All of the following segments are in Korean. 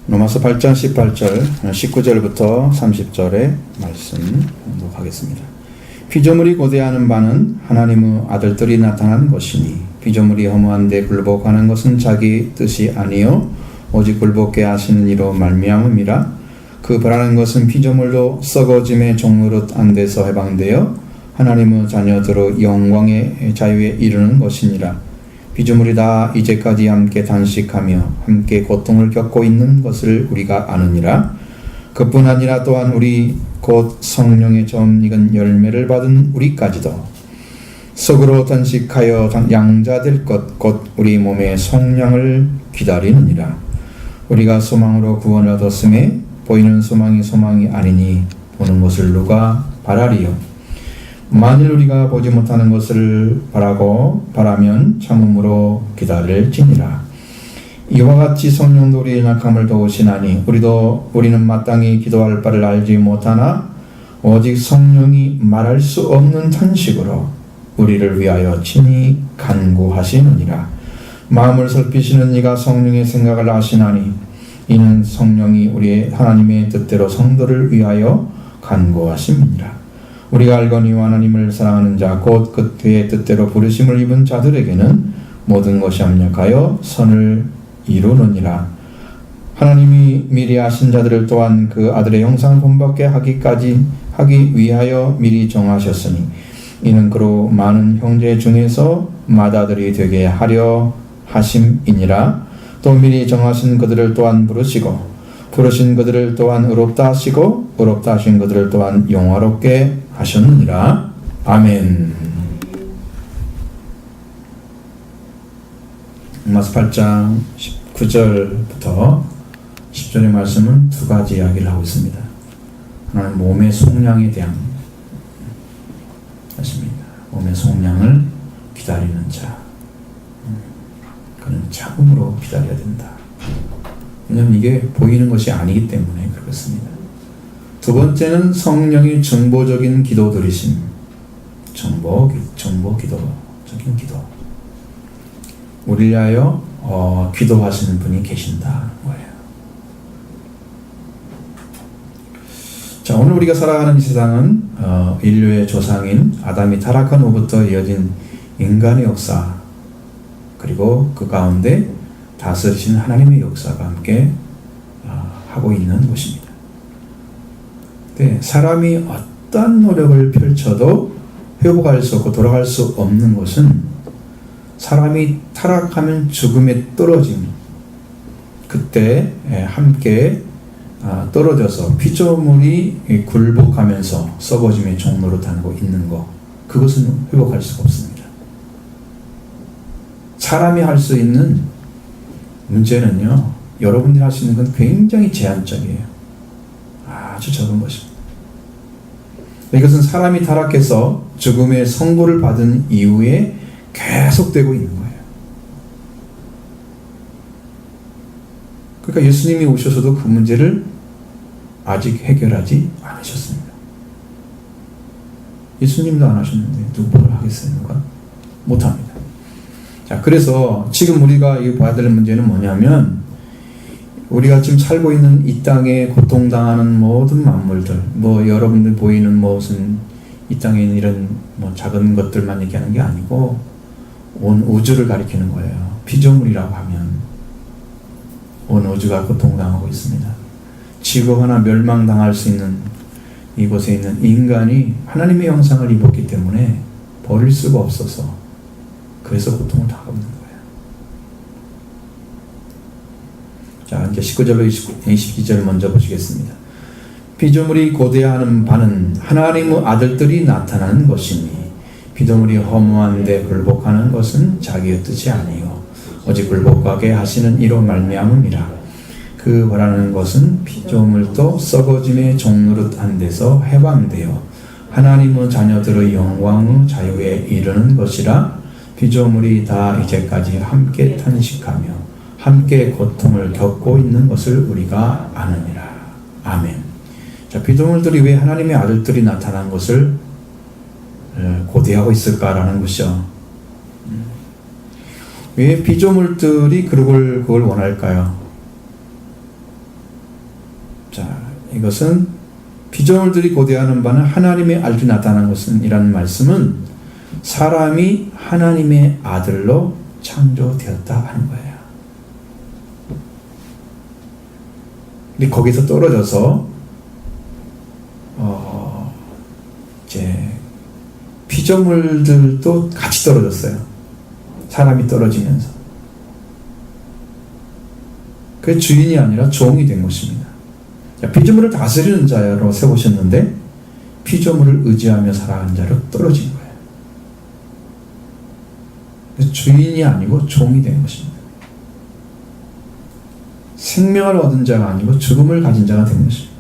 로마서 8장 18절, 19절부터 30절의 말씀 공독하겠습니다. 피조물이 고대하는 바는 하나님의 아들들이 나타난 것이니 피조물이 허무한 데 굴복하는 것은 자기 뜻이 아니요 오직 굴복게 하시는 이로 말미암음이라. 그 바라는 것은 피조물도 썩어짐의 종노릇 안 돼서 해방되어 하나님의 자녀들의 영광의 자유에 이르는 것이니라. 피조물이 다 이제까지 함께 단식하며 함께 고통을 겪고 있는 것을 우리가 아느니라. 그뿐 아니라 또한 우리 곧 성령의 좀 익은 열매를 받은 우리까지도 속으로 단식하여 양자될 것 곧 우리 몸의 속량을 기다리느니라. 우리가 소망으로 구원을 얻었음에 보이는 소망이 아니니 보는 것을 누가 바라리요. 만일 우리가 보지 못하는 것을 바라면 참음으로 기다릴지니라. 이와 같이 성령도 우리의 약함을 도우시나니 우리는 마땅히 기도할 바를 알지 못하나 오직 성령이 말할 수 없는 탄식으로 우리를 위하여 친히 간구하시느니라. 마음을 살피시는 이가 성령의 생각을 아시나니 이는 성령이 우리의 하나님의 뜻대로 성도를 위하여 간구하심이니라. 우리가 알거니와 하나님을 사랑하는 자 곧 그의 뜻대로 부르심을 입은 자들에게는 모든 것이 합력하여 선을 이루느니라. 하나님이 미리 아신 자들을 또한 그 아들의 형상을 본받게 하기 위하여 미리 정하셨으니 이는 그로 많은 형제 중에서 맏아들이 되게 하려 하심이니라. 또 미리 정하신 그들을 또한 부르신 그들을 또한 의롭다 하시고 의롭다 하신 그들을 또한 영화롭게 하셨느니라. 아멘. 로마서 8장 19절부터 10절의 말씀은 두 가지 이야기를 하고 있습니다. 하나는 몸의 속량에 대한 것입니다. 몸의 속량을 기다리는 자, 그는 참음으로 기다려야 된다. 왜냐하면 이게 보이는 것이 아니기 때문에 그렇습니다. 두 번째는 성령의 정보적인 기도들이심. 정보기도적인 기도. 우리를 위하여 기도하시는 분이 계신다. 뭐예요? 자, 오늘 우리가 살아가는 이 세상은 인류의 조상인 아담이 타락한 후부터 이어진 인간의 역사, 그리고 그 가운데 다스리신 하나님의 역사가 함께 하고 있는 곳입니다. 네, 사람이 어떤 노력을 펼쳐도 회복할 수 없고 돌아갈 수 없는 것은 사람이 타락하면 죽음에 떨어짐, 그때 함께 떨어져서 피조물이 굴복하면서 썩어짐의 종노릇하고 있는 것, 그것은 회복할 수가 없습니다. 사람이 할 수 있는 문제는요, 여러분들이 할 수 있는 건 굉장히 제한적이에요. 아주 적은 것입니다. 이것은 사람이 타락해서 죽음의 선고를 받은 이후에 계속되고 있는 거예요. 그러니까 예수님이 오셔서도 그 문제를 아직 해결하지 않으셨습니다. 예수님도 안 하셨는데 누가 하겠습니까? 못합니다. 자, 그래서 지금 우리가 봐야 될 문제는 뭐냐면, 우리가 지금 살고 있는 이 땅에 고통당하는 모든 만물들, 여러분들 보이는 무슨 이 땅에 있는 이런 작은 것들만 얘기하는 게 아니고 온 우주를 가리키는 거예요. 피조물이라고 하면 온 우주가 고통당하고 있습니다. 지구 하나 멸망당할 수 있는 이곳에 있는 인간이 하나님의 형상을 입었기 때문에 버릴 수가 없어서 그래서 고통을 당하고 있는 거예요. 자, 이제 19절로 22절 먼저 보시겠습니다. 피조물이 고대하는 바는 하나님의 아들들이 나타나는 것이니 피조물이 허무한 데 굴복하는 것은 자기의 뜻이 아니요 오직 굴복하게 하시는 이로 말미암음이라. 그 바라는 것은 피조물도 썩어짐의 종노릇 안 돼서 해방되어 하나님의 자녀들의 영광의 자유에 이르는 것이라. 피조물이 다 이제까지 함께 탄식하며 함께 고통을 겪고 있는 것을 우리가 아느니라. 아멘. 자, 피조물들이 왜 하나님의 아들들이 나타난 것을 고대하고 있을까라는 것이죠. 왜 피조물들이 그걸 원할까요? 이것은 피조물들이 고대하는 바는 하나님의 아들이 나타난 것은 이라는 말씀은 사람이 하나님의 아들로 창조되었다 하는 거예요. 근데 거기서 떨어져서 이제 피조물들도 같이 떨어졌어요. 사람이 떨어지면서. 그 주인이 아니라 종이 된 것입니다. 피조물을 다스리는 자로 세우셨는데 피조물을 의지하며 살아가는 자로 떨어진 거예요. 주인이 아니고 종이 된 것입니다. 생명을 얻은 자가 아니고 죽음을 가진 자가 된 것입니다.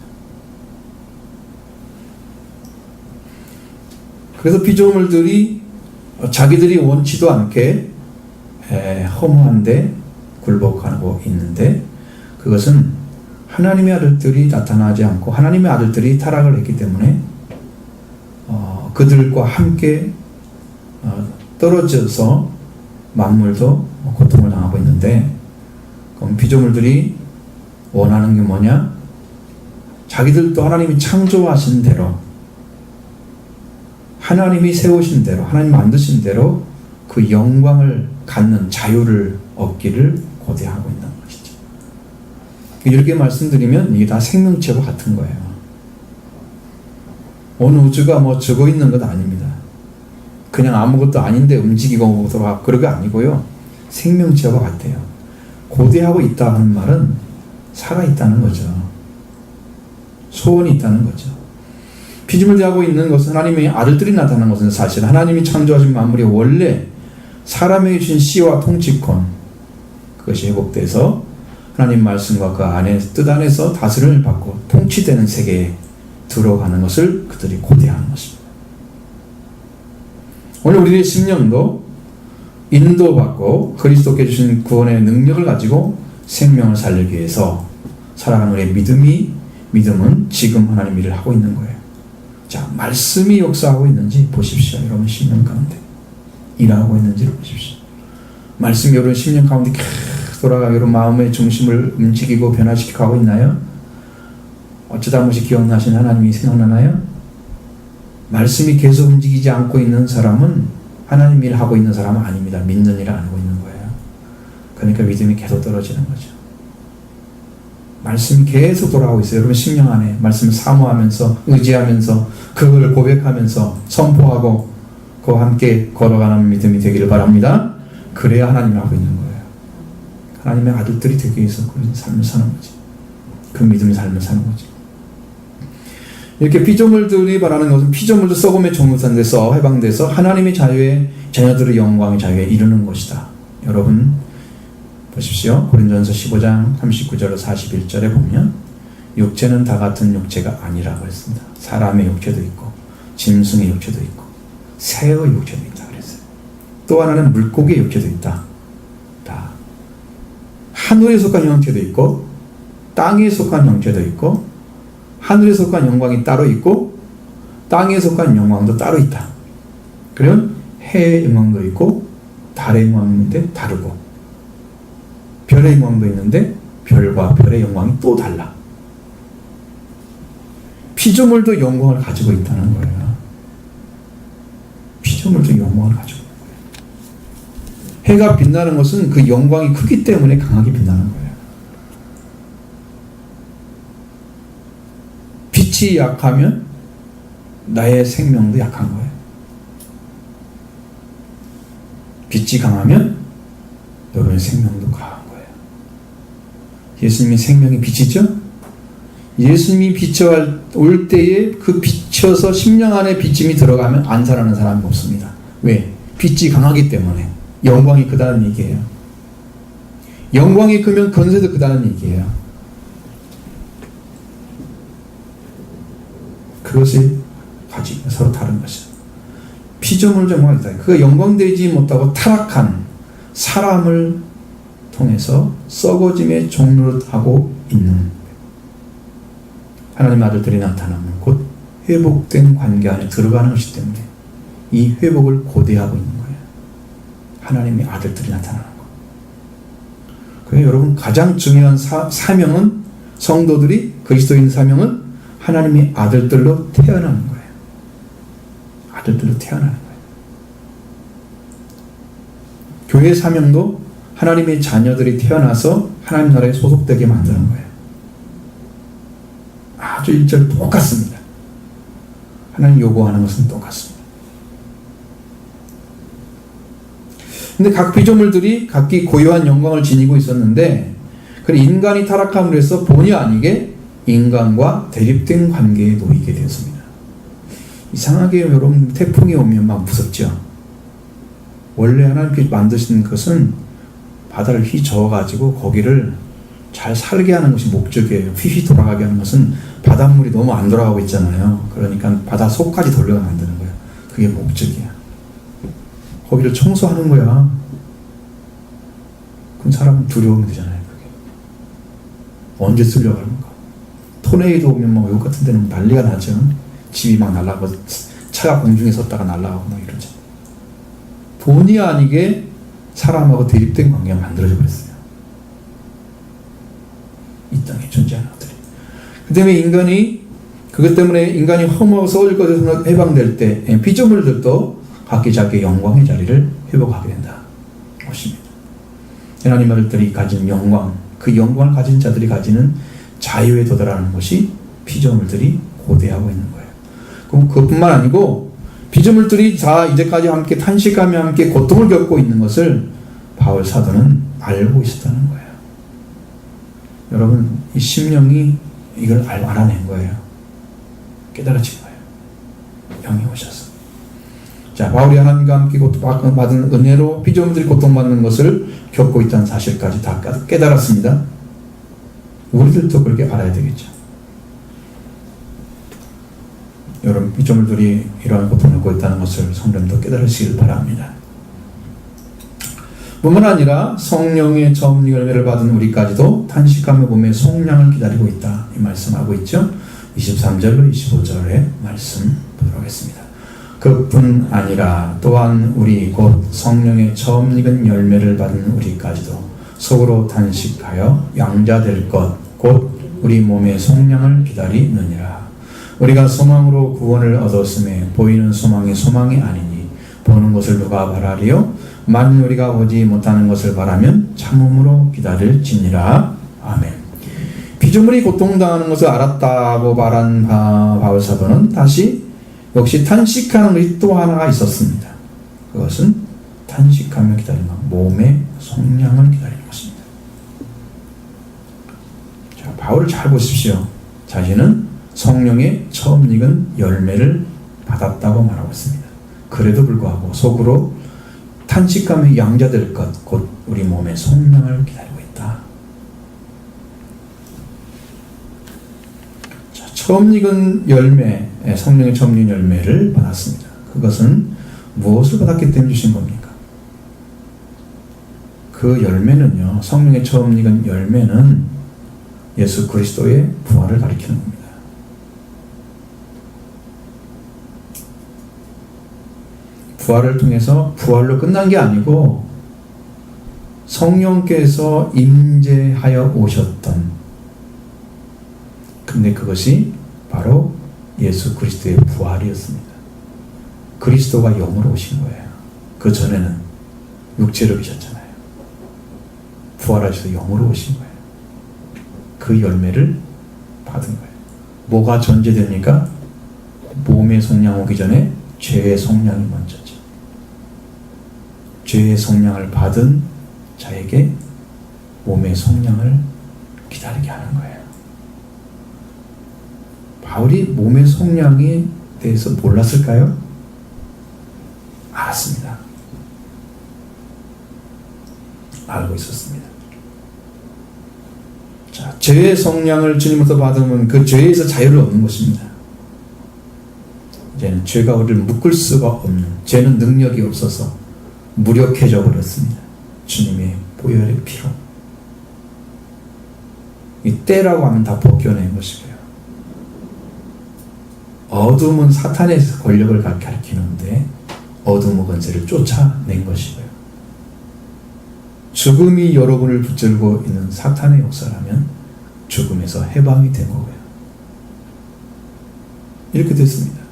그래서 피조물들이 자기들이 원치도 않게 허무한데 굴복하고 있는데 그것은 하나님의 아들들이 나타나지 않고 하나님의 아들들이 타락을 했기 때문에 그들과 함께 떨어져서 만물도 고통을 당하고 있는데 그럼 피조물들이 원하는 게 뭐냐? 자기들도 하나님이 창조하신 대로 하나님이 세우신 대로 하나님 만드신 대로 그 영광을 갖는 자유를 얻기를 고대하고 있는 것이죠. 이렇게 말씀드리면 이게 다 생명체와 같은 거예요. 온 우주가 뭐 죽어 있는 것 아닙니다. 그냥 아무것도 아닌데 움직이고 그런 거 아니고요. 생명체와 같아요. 고대하고 있다 하는 말은 살아있다는 거죠. 소원이 있다는 거죠. 피조물들이 하고 있는 것은 하나님의 아들들이 나타나는 것은 사실 하나님이 창조하신 만물이 원래 사람에게 주신 씨와 통치권 그것이 회복돼서 하나님 말씀과 그 안에 뜻 안에서 다스림을 받고 통치되는 세계에 들어가는 것을 그들이 고대하는 것입니다. 오늘 우리의 심령도 인도받고 그리스도께 주신 구원의 능력을 가지고 생명을 살리기 위해서 살아가는 우리의 믿음은 지금 하나님 일을 하고 있는 거예요. 자, 말씀이 역사하고 있는지 보십시오. 여러분 10년 가운데 일하고 있는지를 보십시오. 말씀이 여러분 10년 가운데 계속 돌아가 여러분 마음의 중심을 움직이고 변화시키고 가고 있나요? 어쩌다 한 번씩 기억나신 하나님이 생각나나요? 말씀이 계속 움직이지 않고 있는 사람은 하나님 일을 하고 있는 사람은 아닙니다. 믿는 일을 안 하고 있는 거예요. 그러니까 믿음이 계속 떨어지는 거죠. 말씀이 계속 돌아가고 있어요. 여러분 심령 안에 말씀을 사모하면서 의지하면서 그걸 고백하면서 선포하고 그와 함께 걸어가는 믿음이 되기를 바랍니다. 그래야 하나님을 하고 있는 거예요. 하나님의 아들들이 되기 위해서 그런 삶을 사는 거지. 그 믿음의 삶을 사는 거지. 이렇게 피조물들이 바라는 것은 피조물도 썩음의 종로산에서 해방돼서 하나님의 자유의 자녀들의 영광의 자유에 이르는 것이다. 여러분 보십시오. 고린도전서 15장 39절로 41절에 보면 육체는 다 같은 육체가 아니라고 했습니다. 사람의 육체도 있고 짐승의 육체도 있고 새의 육체도 있다 그랬어요. 또 하나는 물고기의 육체도 있다. 다 하늘에 속한 형체도 있고 땅에 속한 형체도 있고 하늘에 속한 영광이 따로 있고 땅에 속한 영광도 따로 있다. 그럼 해의 영광도 있고 달의 영광이 있는데 다르고 별의 영광도 있는데 별과 별의 영광이 또 달라. 피조물도 영광을 가지고 있다는 거예요. 피조물도 영광을 가지고 있는 거예요. 해가 빛나는 것은 그 영광이 크기 때문에 강하게 빛나는 거예요. 빛이 약하면 나의 생명도 약한 거예요. 빛이 강하면 여러분의 생명도 강한 거예요. 예수님이 생명의 빛이죠? 예수님이 비춰올 때에 그 비춰서 심령 안에 비침이 들어가면 안 살아나는 사람이 없습니다. 왜? 빛이 강하기 때문에. 영광이 크다는 얘기예요. 영광이 크면 권세도 크다는 얘기예요. 그것이 가지고 서로 다른 것이죠. 피조물적 영광이다. 그가 영광되지 못하고 타락한 사람을 통해서 썩어짐의 종로를 하고 있는 하나님의 아들들이 나타나면 곧 회복된 관계 안에 들어가는 것이기 때문에 이 회복을 고대하고 있는 거예요. 하나님의 아들들이 나타나는 거. 그래서 여러분 가장 중요한 사명은 성도들이 그리스도인 사명은 하나님의 아들들로 태어나는 거예요. 아들들로 태어나는 거예요. 교회 사명도 하나님의 자녀들이 태어나서 하나님 나라에 소속되게 만드는 거예요. 아주 일절 똑같습니다. 하나님 요구하는 것은 똑같습니다. 근데 각 피조물들이 각기 고유한 영광을 지니고 있었는데, 그 인간이 타락함으로 해서 본의 아니게 인간과 대립된 관계에 놓이게 되었습니다. 이상하게 여러분, 태풍이 오면 막 무섭죠. 원래 하나님께서 만드신 것은 바다를 휘저어가지고 거기를 잘 살게 하는 것이 목적이에요. 휘휘 돌아가게 하는 것은 바닷물이 너무 안 돌아가고 있잖아요. 그러니까 바다 속까지 돌려가 만드는 거예요. 그게 목적이야. 거기를 청소하는 거야. 그럼 사람은 두려우면 되잖아요. 그게. 언제 쓸려가는가. 토네이도 오면 막 외국 같은 데는 난리가 나죠. 집이 막 날아가고 차가 공중에 섰다가 날아가고 막 이러죠. 본의 아니게 사람하고 대립된 관계가 만들어져 버렸어요. 이 땅에 존재하는 것들이. 그 때문에 그것 때문에 인간이 허무하고 썩을 것에서 해방될 때 피조물들도 각기 자기의 영광의 자리를 회복하게 된다. 것입니다. 하나님 아들들이 가진 영광, 그 영광을 가진 자들이 가지는 자유에 도달하는 것이 피조물들이 고대하고 있는 거예요. 그럼 그것뿐만 아니고 피조물들이 다 이제까지 함께 탄식하며 함께 고통을 겪고 있는 것을 바울 사도는 알고 있었다는 거예요. 여러분, 이 심령이 이걸 알아낸 거예요. 깨달아진 거예요. 영이 오셔서. 자, 바울이 하나님과 함께 받은 은혜로 피조물들이 고통받는 것을 겪고 있다는 사실까지 다 깨달았습니다. 우리들도 그렇게 알아야 되겠죠. 여러분, 피조물들이 이러한 고통을 겪고 있다는 것을 성령도 깨달으시길 바랍니다. 뿐만 아니라 성령의 처음 열매를 받은 우리까지도 탄식하며 몸의 속량을 기다리고 있다. 이 말씀하고 있죠. 23절로 25절의 말씀 보도록 하겠습니다. 그뿐 아니라 또한 우리 곧 성령의 처음 익은 열매를 받은 우리까지도 속으로 탄식하여 양자될 것 곧 우리 몸의 속량을 기다리느니라. 우리가 소망으로 구원을 얻었음에 보이는 소망이 소망이 아니니 보는 것을 누가 바라리요? 만일 우리가 보지 못하는 것을 바라면 참음으로 기다릴지니라. 아멘. 피조물이 고통당하는 것을 알았다고 말한 바울 사도는 다시 역시 탄식하는 것이 또 하나가 있었습니다. 그것은 탄식하며 기다리는 것, 몸의 속량을 기다리는 것입니다. 자, 바울을 잘 보십시오. 자신은 성령의 처음 익은 열매를 받았다고 말하고 있습니다. 그래도 불구하고 속으로 탄식하며 양자될 것, 곧 우리 몸의 속량을 기다리고 있다. 자, 처음 익은 열매, 성령의 처음 익은 열매를 받았습니다. 그것은 무엇을 받았기 때문에 주신 겁니까? 그 열매는요, 성령의 처음 익은 열매는 예수 그리스도의 부활을 가리키는 겁니다. 부활을 통해서 부활로 끝난 게 아니고 성령께서 임재하여 오셨던, 근데 그것이 바로 예수 그리스도의 부활이었습니다. 그리스도가 영으로 오신 거예요. 그 전에는 육체로 계셨잖아요. 부활하셔서 영으로 오신 거예요. 그 열매를 받은 거예요. 뭐가 전제됩니까? 몸의 속량 오기 전에 죄의 속량이 먼저죠. 죄의 속량을 받은 자에게 몸의 속량을 기다리게 하는 거예요. 바울이 몸의 속량에 대해서 몰랐을까요? 알았습니다. 알고 있었습니다. 자, 죄의 속량을 주님으로부터 받으면 그 죄에서 자유를 얻는 것입니다. 이제는 죄가 우리를 묶을 수가 없는, 죄는 능력이 없어서 무력해져 버렸습니다. 주님의 보혈의 피로. 이 때라고 하면 다 벗겨낸 것이고요. 어둠은 사탄의 권력을 가리키는데 어둠의 권세를 쫓아낸 것이고요. 죽음이 여러분을 붙들고 있는 사탄의 역사라면 죽음에서 해방이 된 거고요. 이렇게 됐습니다.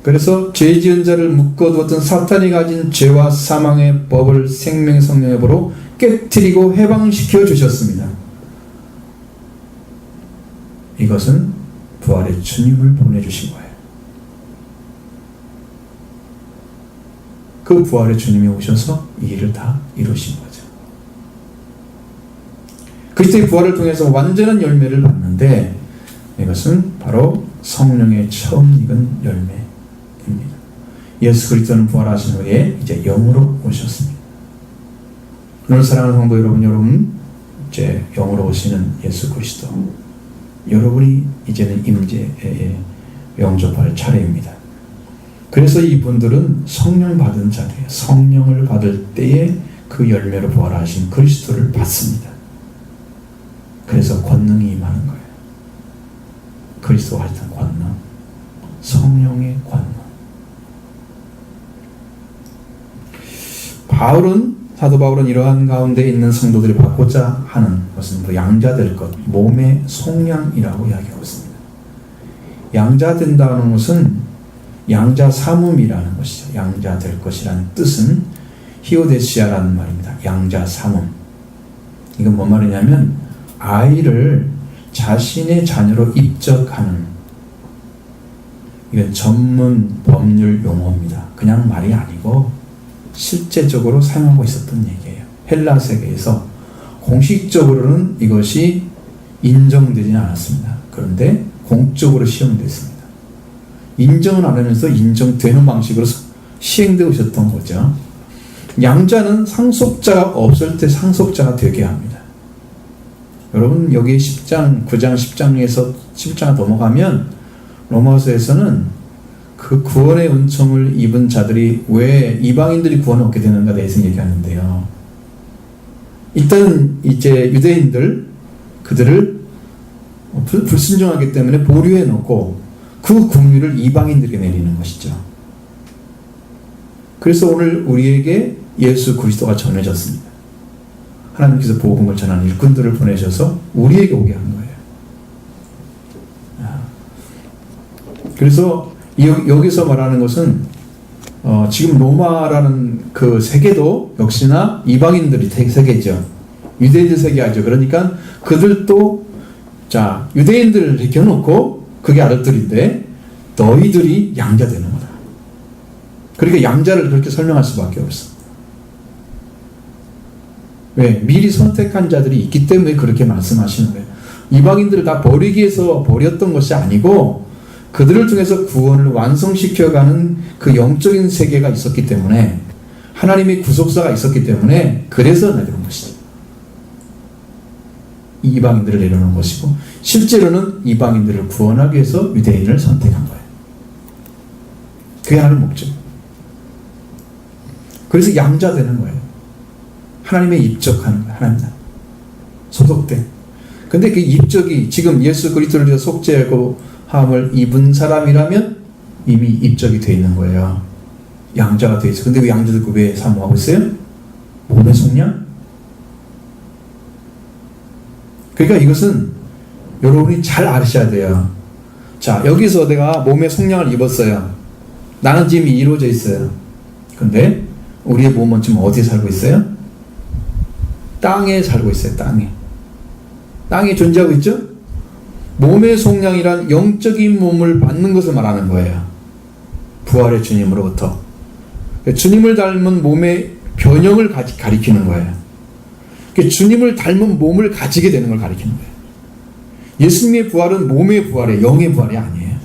그래서 죄 지은 자를 묶어두었던 사탄이 가진 죄와 사망의 법을 생명의 성령의 법으로 깨트리고 해방시켜 주셨습니다. 이것은 부활의 주님을 보내주신 거예요. 그 부활의 주님이 오셔서 이 일을 다 이루신 거죠. 그리스도의 부활을 통해서 완전한 열매를 받는데 이것은 바로 성령의 처음 익은 열매입니다. 예수 그리스도는 부활하신 후에 이제 영으로 오셨습니다. 오늘 사랑하는 성도 여러분 이제 영으로 오시는 예수 그리스도, 여러분이 이제는 임재에 영접할 차례입니다. 그래서 이분들은 성령 받은 자들이에요. 성령을 받을 때에 그 열매로 부활하신 그리스도를 받습니다. 그래서 권능이 임하는 거예요. 그리스도가 하셨던 권능, 성령의 권능. 사도 바울은 이러한 가운데 있는 성도들이 받고자 하는 것은 양자될 것, 몸의 속량이라고 이야기하고 있습니다. 양자된다는 것은 양자 삼음이라는 것이죠. 양자될 것이라는 뜻은 히오데시아라는 말입니다. 양자 삼음. 이건 뭔 말이냐면 아이를 자신의 자녀로 입적하는, 이건 전문 법률 용어입니다. 그냥 말이 아니고 실제적으로 사용하고 있었던 얘기예요. 헬라 세계에서 공식적으로는 이것이 인정되지 않았습니다. 그런데 공적으로 시행됐습니다. 인정은 안 하면서 인정되는 방식으로 시행되고 있었던 거죠. 양자는 상속자가 없을 때 상속자가 되게 합니다. 여러분 여기 10장, 9장, 10장에서 11장 넘어가면 로마서에서는 그 구원의 은총을 입은 자들이 왜 이방인들이 구원을 얻게 되는가에 대해서 얘기하는데요. 일단 이제 유대인들, 그들을 불순종하기 때문에 보류해 놓고 그 국류를 이방인들에게 내리는 것이죠. 그래서 오늘 우리에게 예수 그리스도가 전해졌습니다. 하나님께서 복음을 전하는 일꾼들을 보내셔서 우리에게 오게 한 거예요. 그래서 여기서 말하는 것은 지금 로마라는 그 세계도 역시나 이방인들이 세계죠. 유대인들 세계하죠. 그러니까 그들도 자 유대인들을 이렇게 해놓고 그게 아들들인데 너희들이 양자되는 거다. 그러니까 양자를 그렇게 설명할 수밖에 없어. 왜? 미리 선택한 자들이 있기 때문에 그렇게 말씀하시는 거예요. 이방인들을 다 버리기 위해서 버렸던 것이 아니고 그들을 통해서 구원을 완성시켜가는 그 영적인 세계가 있었기 때문에, 하나님의 구속사가 있었기 때문에 그래서 내려온 것이죠. 이방인들을 내려놓은 것이고 실제로는 이방인들을 구원하기 위해서 유대인을 선택한 거예요. 그게 하나님 목적. 그래서 양자되는 거예요. 하나님의 입적하는 거예요. 하나님 소속된. 근데 그 입적이 지금 예수 그리스도를 위해서 속죄하고 함을 입은 사람이라면 이미 입적이 되어 있는 거예요. 양자가 되어 있어요. 근데 왜 양자들 왜 사모하고 있어요? 몸의 속량? 그러니까 이것은 여러분이 잘 아셔야 돼요. 자, 여기서 내가 몸의 속량을 입었어요. 나는 지금 이루어져 있어요. 근데 우리의 몸은 지금 어디에 살고 있어요? 땅에 살고 있어요. 땅에 존재하고 있죠? 몸의 속량이란 영적인 몸을 받는 것을 말하는 거예요. 부활의 주님으로부터. 주님을 닮은 몸의 변형을 가리키는 거예요. 주님을 닮은 몸을 가지게 되는 걸 가리키는 거예요. 예수님의 부활은 몸의 부활이에요. 영의 부활이 아니에요.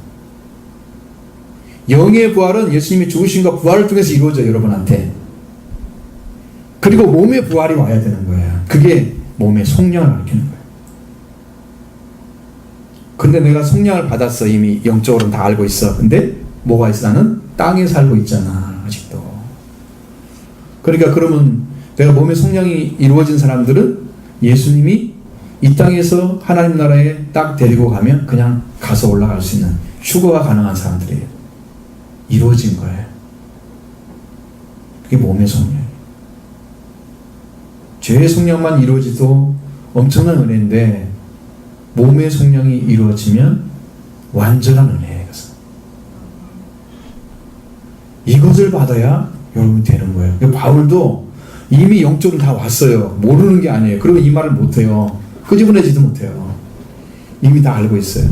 영의 부활은 예수님이 죽으심과 부활을 통해서 이루어져요. 여러분한테. 그리고 몸의 부활이 와야 되는 거예요. 그게 몸의 속량을 가리키는 거예요. 근데 내가 속량을 받았어. 이미 영적으로는 다 알고 있어. 근데 뭐가 있어? 나는 땅에 살고 있잖아. 아직도. 그러니까 그러면 내가 몸의 속량이 이루어진 사람들은 예수님이 이 땅에서 하나님 나라에 딱 데리고 가면 그냥 가서 올라갈 수 있는 휴거가 가능한 사람들이에요. 이루어진 거예요. 그게 몸의 속량이에요. 죄의 속량만 이루어지도 엄청난 은혜인데 몸의 속량이 이루어지면 완전한 은혜예요. 이것을 받아야 여러분 되는 거예요. 바울도 이미 영적으로 다 왔어요. 모르는 게 아니에요. 그리고 이 말을 못해요. 끄집어내지도 못해요. 이미 다 알고 있어요.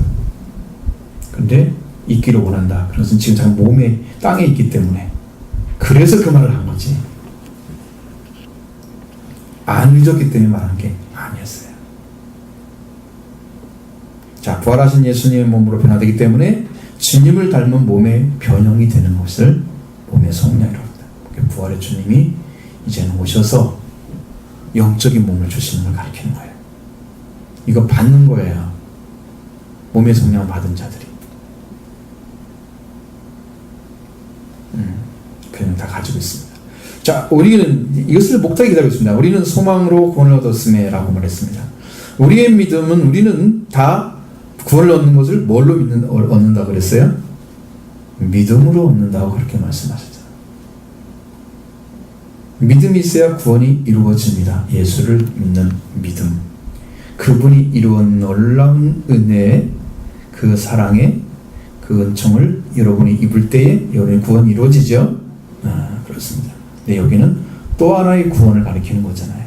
근데 있기를 원한다. 그것은 지금 자기 몸에 땅에 있기 때문에. 그래서 그 말을 한 거지. 안 잊었기 때문에 말한 게 아니었어요. 자, 부활하신 예수님의 몸으로 변화되기 때문에 주님을 닮은 몸의 변형이 되는 것을 몸의 성령이라고 합니다. 부활의 주님이 이제는 오셔서 영적인 몸을 주시는 걸 가리키는 거예요. 이거 받는 거예요. 몸의 성령을 받은 자들이. 그냥 다 가지고 있습니다. 자, 우리는 이것을 목탁에 기다리고 있습니다. 우리는 소망으로 구원을 얻었음에 라고 말했습니다. 우리의 믿음은 우리는 다 구원을 얻는 것을 뭘로 얻는다고 그랬어요? 믿음으로 얻는다고 그렇게 말씀하셨죠. 믿음이 있어야 구원이 이루어집니다. 예수를 믿는 믿음. 그분이 이루은 놀라운 은혜의 그 사랑의 그 은총을 여러분이 입을 때에 여러분의 구원이 이루어지죠? 그렇습니다. 근데 여기는 또 하나의 구원을 가리키는 거잖아요.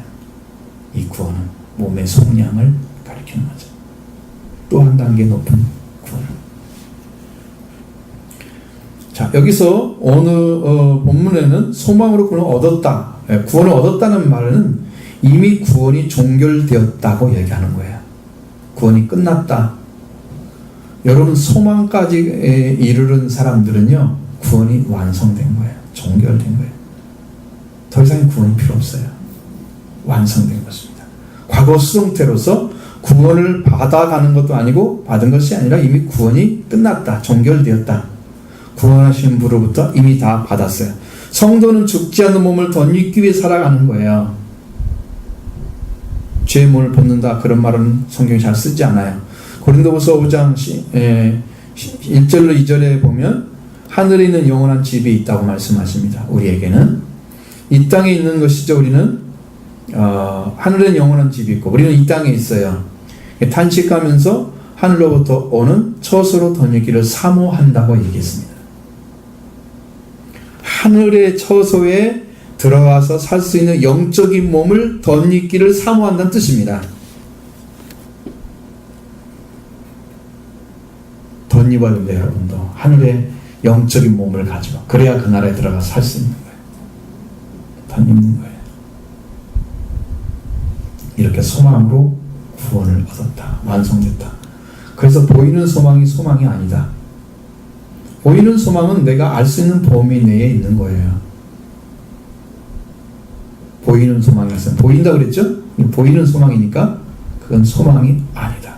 이 구원은 몸의 속량을 가리키는 거죠. 또 한 단계 높은 구원. 자, 여기서 오늘 본문에는 소망으로 구원을 얻었다. 구원을 얻었다는 말은 이미 구원이 종결되었다고 얘기하는 거예요. 구원이 끝났다. 여러분 소망까지 이르는 사람들은요, 구원이 완성된 거예요. 종결된 거예요. 더 이상의 구원이 필요 없어요. 완성된 것입니다. 과거 수동태로서 구원을 받아가는 것도 아니고 받은 것이 아니라 이미 구원이 끝났다. 종결되었다. 구원하신 분으로부터 이미 다 받았어요. 성도는 죽지 않는 몸을 덧입기 위해 살아가는 거예요. 죄의 몸을 벗는다. 그런 말은 성경이 잘 쓰지 않아요. 고린도후서 5장 1절로 2절에 보면 하늘에 있는 영원한 집이 있다고 말씀하십니다. 우리에게는 이 땅에 있는 것이죠. 우리는 하늘에는 영원한 집이 있고 우리는 이 땅에 있어요. 탄식하면서 하늘로부터 오는 처소로 덧입기를 사모한다고 얘기했습니다. 하늘의 처소에 들어가서 살 수 있는 영적인 몸을 덧입기를 사모한다는 뜻입니다. 덧입어야 됩니다. 여러분도 하늘의 영적인 몸을 가지고 그래야 그 나라에 들어가서 살 수 있는 거예요. 덧입는 거예요. 이렇게 소망으로 구원을 얻었다. 완성됐다. 그래서 보이는 소망이 소망이 아니다. 보이는 소망은 내가 알 수 있는 범위 내에 있는 거예요. 보이는 소망이었어요. 보인다 그랬죠? 보이는 소망이니까 그건 소망이 아니다.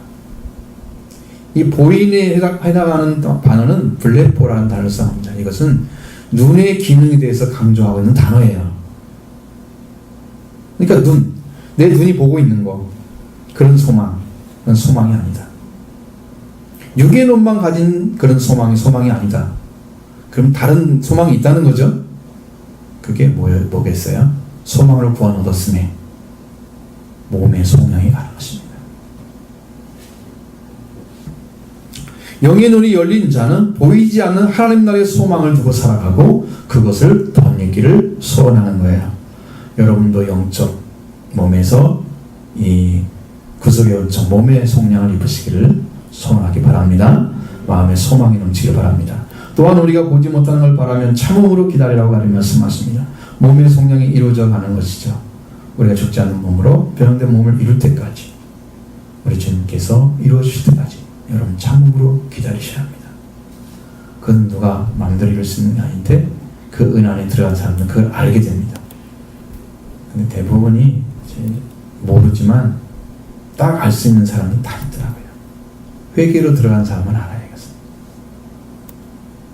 이 보인에 해당하는 단어는 블레포라는 단어를 써합니다. 이것은 눈의 기능에 대해서 강조하고 있는 단어예요. 그러니까 내 눈이 보고 있는 거, 그런 소망, 그건 소망이 아니다. 육의 눈만 가진 그런 소망이 아니다. 그럼 다른 소망이 있다는 거죠? 그게 뭐겠어요? 소망으로 구원 얻었음에 몸의 속량이 가는 것입니다. 영의 눈이 열린 자는 보이지 않는 하나님 나라의 소망을 두고 살아가고 그것을 덧입기를 소원하는 거예요. 여러분도 영적 몸에서 이 구속의 은총, 몸의 속량을 입으시기를 소원하기 바랍니다. 마음의 소망이 넘치길 바랍니다. 또한 우리가 보지 못하는 걸 바라면 참음으로 기다리라고 하는 말씀하십니다. 몸의 속량이 이루어져 가는 것이죠. 우리가 죽지 않는 몸으로 변형된 몸을 이룰 때까지, 우리 주님께서 이루어 주실 때까지 여러분 참음으로 기다리셔야 합니다. 그건 누가 마음대로 이룰 수 있는 게 아닌데 그 은 안에 들어간 사람은 그걸 알게 됩니다. 근데 대부분이 모르지만 딱 알 수 있는 사람은 다 있더라고요. 회개로 들어간 사람은 알아요.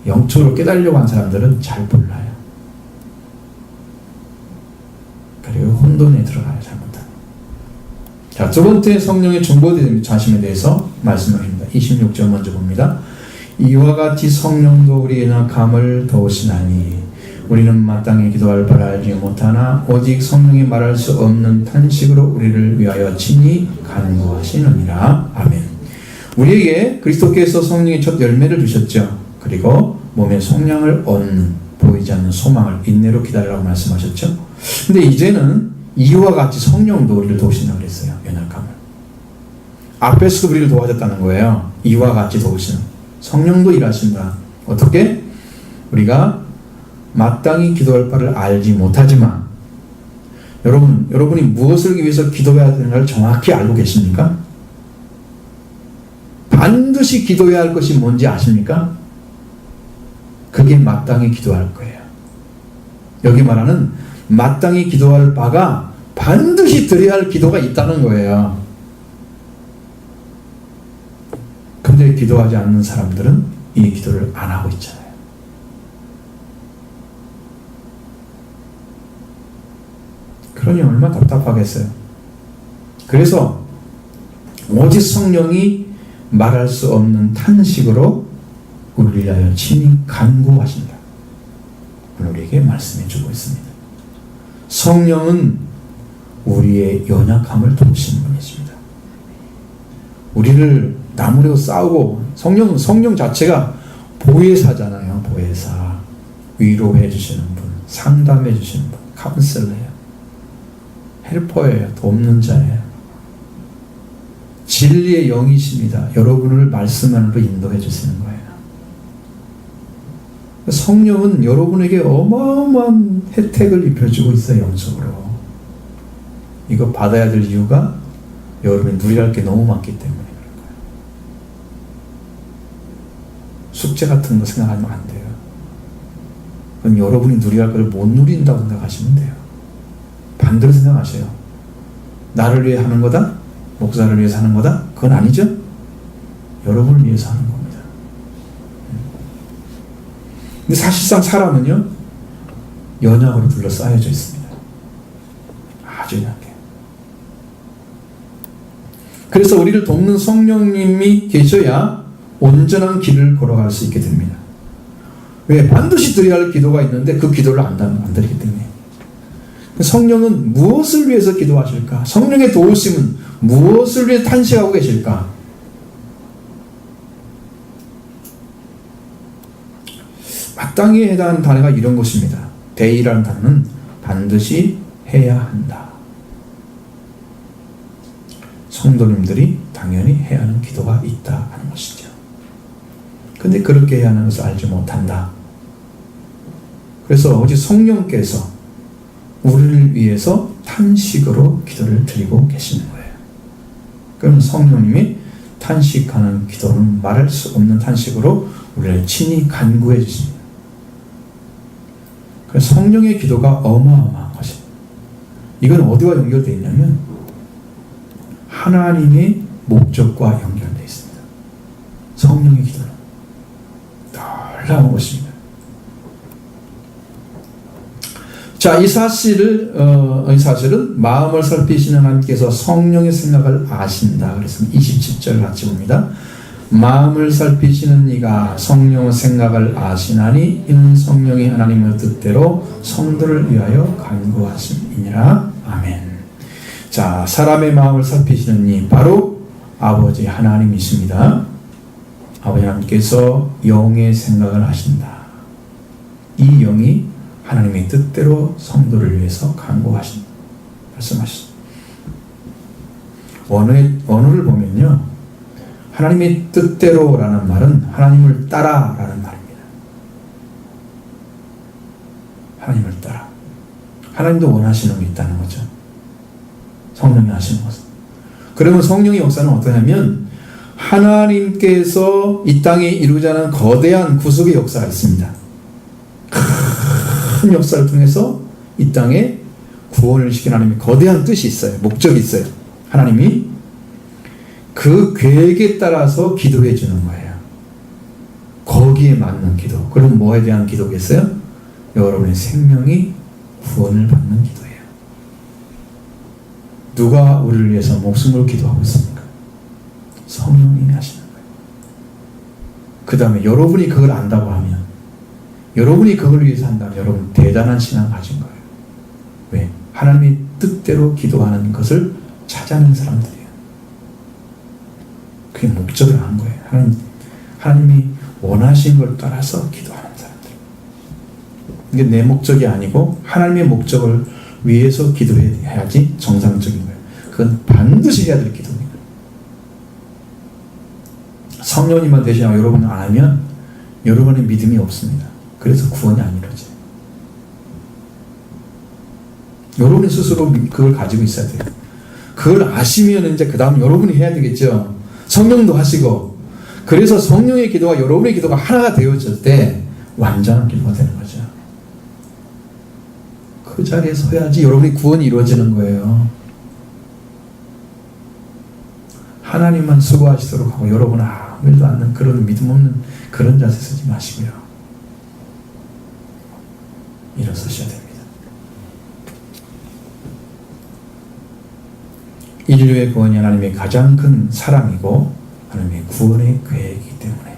영적으로 깨달으려고 한 사람들은 잘 몰라요. 그리고 혼돈에 들어가요. 잘못하면. 자, 두 번째 성령의 중보자심에 대해서 말씀을 합니다. 26절 먼저 봅니다. 이와 같이 성령도 우리의 감을 도우시나니 우리는 마땅히 기도할 바를 알지 못하나 오직 성령이 말할 수 없는 탄식으로 우리를 위하여 친히 간구하시느니라. 아멘. 우리에게 그리스도께서 성령의 첫 열매를 주셨죠. 그리고 몸에 성령을 얻는 보이지 않는 소망을 인내로 기다리라고 말씀하셨죠. 근데 이제는 이와 같이 성령도 우리를 도우신다고 그랬어요. 연약함을. 앞에서도 우리를 도와줬다는 거예요. 이와 같이 도우시는. 성령도 일하신다. 어떻게? 우리가 마땅히 기도할 바를 알지 못하지만 여러분이 무엇을 위해서 기도해야 되는가를 정확히 알고 계십니까? 반드시 기도해야 할 것이 뭔지 아십니까? 그게 마땅히 기도할 거예요. 여기 말하는 마땅히 기도할 바가 반드시 드려야 할 기도가 있다는 거예요. 근데 기도하지 않는 사람들은 이 기도를 안 하고 있잖아요. 그러니 얼마나 답답하겠어요. 그래서 오직 성령이 말할 수 없는 탄식으로 우리를 위하여 친히 간구하신다. 우리에게 말씀해 주고 있습니다. 성령은 우리의 연약함을 도우시는 분이십니다. 우리를 나무래고 싸우고 성령 자체가 보혜사잖아요. 보혜사. 위로해 주시는 분, 상담해 주시는 분, 카운슬러예요. 헬퍼예요. 돕는 자예요. 진리의 영이십니다. 여러분을 말씀 안으로 인도해 주시는 거예요. 성령은 여러분에게 어마어마한 혜택을 입혀주고 있어요. 영적으로. 이거 받아야 될 이유가 여러분이 누려야 할 게 너무 많기 때문에 그런 거예요. 숙제 같은 거 생각하면 안 돼요. 그럼 여러분이 누려야 할 걸 못 누린다고 생각하시면 돼요. 반대로 생각하세요. 나를 위해 하는 거다? 목사를 위해서 하는 거다? 그건 아니죠? 여러분을 위해서 하는 겁니다. 근데 사실상 사람은요, 연약으로 둘러싸여져 있습니다. 아주 연약해요. 그래서 우리를 돕는 성령님이 계셔야 온전한 길을 걸어갈 수 있게 됩니다. 왜? 반드시 드려야 할 기도가 있는데 그 기도를 안 드리기 때문에. 성령은 무엇을 위해서 기도하실까? 성령의 도우심은 무엇을 위해 탄식하고 계실까? 마땅히 해당하는 단어가 이런 것입니다. 대의라는 단어는 반드시 해야 한다. 성도님들이 당연히 해야 하는 기도가 있다 하는 것이죠. 근데 그렇게 해야 하는 것을 알지 못한다. 그래서 오직 성령께서 우리를 위해서 탄식으로 기도를 드리고 계시는 거예요. 그럼 성령님이 탄식하는 기도는 말할 수 없는 탄식으로 우리를 친히 간구해 주십니다. 그래서 성령의 기도가 어마어마한 것입니다. 이건 어디와 연결되어 있냐면 하나님의 목적과 연결되어 있습니다. 성령의 기도는 놀라운 것입니다. 자, 이 사실은 마음을 살피시는 하나님께서 성령의 생각을 아신다. 그랬습니다. 27절 같이 봅니다. 마음을 살피시는 이가 성령의 생각을 아시나니 이는 성령이 하나님의 뜻대로 성도를 위하여 간구하심이니라. 아멘. 자, 사람의 마음을 살피시는 이 바로 아버지 하나님이십니다. 아버지 하나님께서 영의 생각을 하신다. 이 영이 하나님의 뜻대로 성도를 위해서 간구하신다. 말씀하셨습니다. 원어를 보면요, 하나님의 뜻대로라는 말은 하나님을 따라라는 말입니다. 하나님을 따라. 하나님도 원하시는 게 있다는 거죠. 성령이 하시는 것은. 그러면 성령의 역사는 어떠냐면 하나님께서 이 땅에 이루자는 거대한 구속의 역사가 있습니다. 큰 역사를 통해서 이 땅에 구원을 시킨 하나님의 거대한 뜻이 있어요. 목적이 있어요. 하나님이 그 계획에 따라서 기도해 주는 거예요. 거기에 맞는 기도. 그럼 뭐에 대한 기도겠어요? 여러분의 생명이 구원을 받는 기도예요. 누가 우리를 위해서 목숨을 기도하고 있습니까? 성령님이 하시는 거예요. 그 다음에 여러분이 그걸 안다고 하면, 여러분이 그걸 위해서 한다면 여러분 대단한 신앙을 가진 거예요. 왜? 하나님의 뜻대로 기도하는 것을 찾아내는 사람들이에요. 그게 목적을 아는 거예요. 하나님이 원하신 걸 따라서 기도하는 사람들. 이게 내 목적이 아니고 하나님의 목적을 위해서 기도해야지 정상적인 거예요. 그건 반드시 해야 될 기도입니다. 성령님만 대신하고 여러분은 안 하면 여러분의 믿음이 없습니다. 그래서 구원이 안 이루어져요. 여러분이 스스로 그걸 가지고 있어야 돼요. 그걸 아시면 이제 그 다음 여러분이 해야 되겠죠. 성령도 하시고. 그래서 성령의 기도와 여러분의 기도가 하나가 되어질 때 완전한 기도가 되는 거죠. 그 자리에 서야지 여러분의 구원이 이루어지는 거예요. 하나님만 수고하시도록 하고 여러분은 아무 일도 않는 그런 믿음 없는 그런 자세 쓰지 마시고요. 일어서셔야 됩니다. 인류의 구원이 하나님의 가장 큰 사랑이고 하나님의 구원의 계획이기 때문에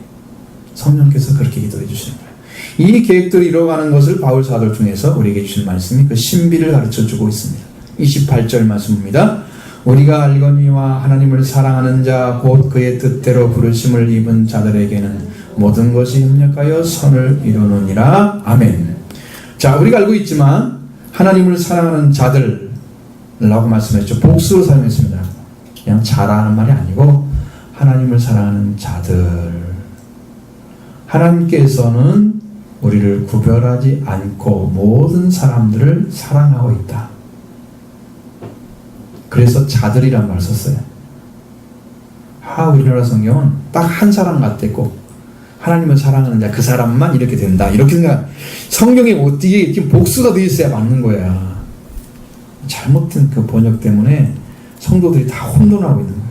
성령께서 그렇게 기도해 주시는 거예요. 이 계획들이 이루어가는 것을 바울 사도 중에서 우리에게 주신 말씀이 그 신비를 가르쳐주고 있습니다. 28절 말씀입니다. 우리가 알거니와 하나님을 사랑하는 자 곧 그의 뜻대로 부르심을 입은 자들에게는 모든 것이 협력하여 선을 이루느니라. 아멘. 자, 우리가 알고 있지만 하나님을 사랑하는 자들라고 말씀했죠. 복수로 사용했습니다. 그냥 자라는 말이 아니고 하나님을 사랑하는 자들. 하나님께서는 우리를 구별하지 않고 모든 사람들을 사랑하고 있다. 그래서 자들이란 말을 썼어요. 우리나라 성경은 딱 한 사람 같았고 하나님을 사랑하는 자 그 사람만 이렇게 된다. 이렇게 생각. 성경에 어디에 지금 복수가 되어 있어야 맞는 거야. 잘못된 그 번역 때문에 성도들이 다 혼돈하고 있는 거야.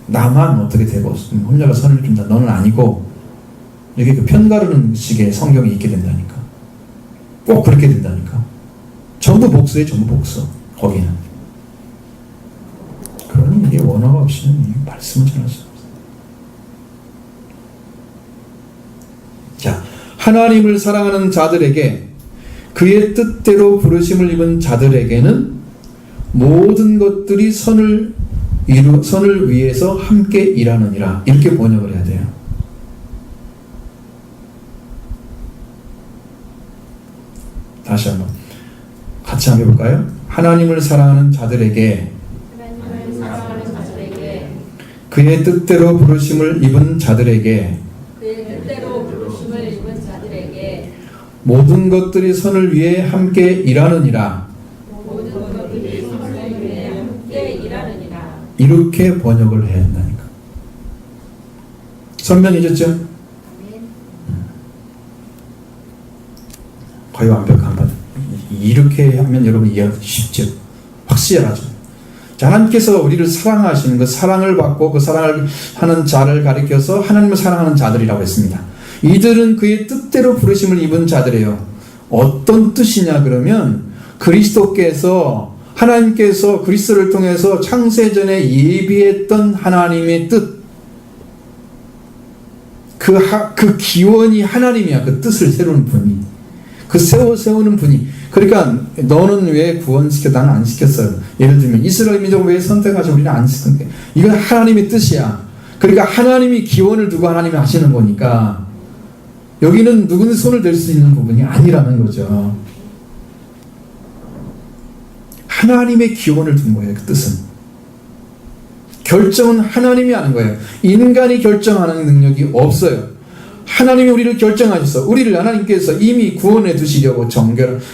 나만 어떻게 되고 혼자가 선을 준다. 너는 아니고 이렇게 그 편가르는 식의 성경이 있게 된다니까. 꼭 그렇게 된다니까. 전부 복수에 전부 복수. 거기는. 그러니 이게 원어가 없이는 말씀을 전할 수 없어요. 자, 하나님을 사랑하는 자들에게 그의 뜻대로 부르심을 입은 자들에게는 모든 것들이 선을 위해서 함께 일하느니라. 이렇게 번역을 해야 돼요. 다시 한번 같이 한번 해볼까요? 하나님을 사랑하는 자들에게 그의 뜻대로 부르심을 입은 자들에게 모든 것들이 선을 위해 함께 일하느니라. 이렇게 번역을 해야 한다니까. 선명해졌죠? 거의 완벽한 번. 이렇게 하면 여러분 이해하기 쉽죠? 확실하죠? 하나님께서 우리를 사랑하시는 그 사랑을 받고 그 사랑을 하는 자를 가리켜서 하나님을 사랑하는 자들이라고 했습니다. 이들은 그의 뜻대로 부르심을 입은 자들이에요. 어떤 뜻이냐 그러면 그리스도께서 하나님께서 그리스도를 통해서 창세전에 예비했던 하나님의 뜻, 그 기원이 하나님이야. 그 뜻을 세우는 분이, 그 세우는 분이. 그러니까 너는 왜 구원시켜 나는 안 시켰어요. 예를 들면 이스라엘 민족을 왜 선택하셔 우리는 안 시켰는데 이건 하나님의 뜻이야. 그러니까 하나님이 기원을 두고 하나님이 하시는 거니까 여기는 누구는 손을 댈 수 있는 부분이 아니라는 거죠. 하나님의 기원을 둔 거예요. 그 뜻은. 결정은 하나님이 하는 거예요. 인간이 결정하는 능력이 없어요. 하나님이 우리를 결정하셔서 우리를 하나님께서 이미 구원해 두시려고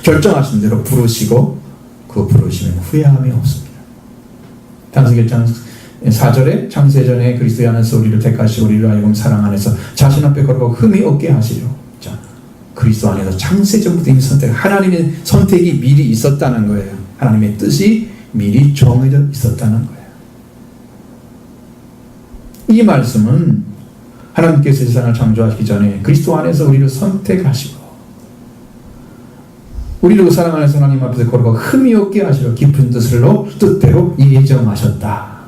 결정하신 대로 부르시고 그 부르시면 후회함이 없습니다. 창세기 1장 4절에 창세전에 그리스도 안에서 우리를 택하시고 우리를 하여금 사랑 안에서 자신 앞에 걸고 흠이 없게 하시려. 자, 그리스도 안에서 창세전부터 이미 하나님의 선택이 미리 있었다는 거예요. 하나님의 뜻이 미리 정해져 있었다는 거예요. 이 말씀은 하나님께서 세상을 창조하시기 전에 그리스도 안에서 우리를 선택하시고 우리를 사랑 안에서 하나님 앞에서 걸어가 흠이 없게 하시려 깊은 뜻대로 예정하셨다.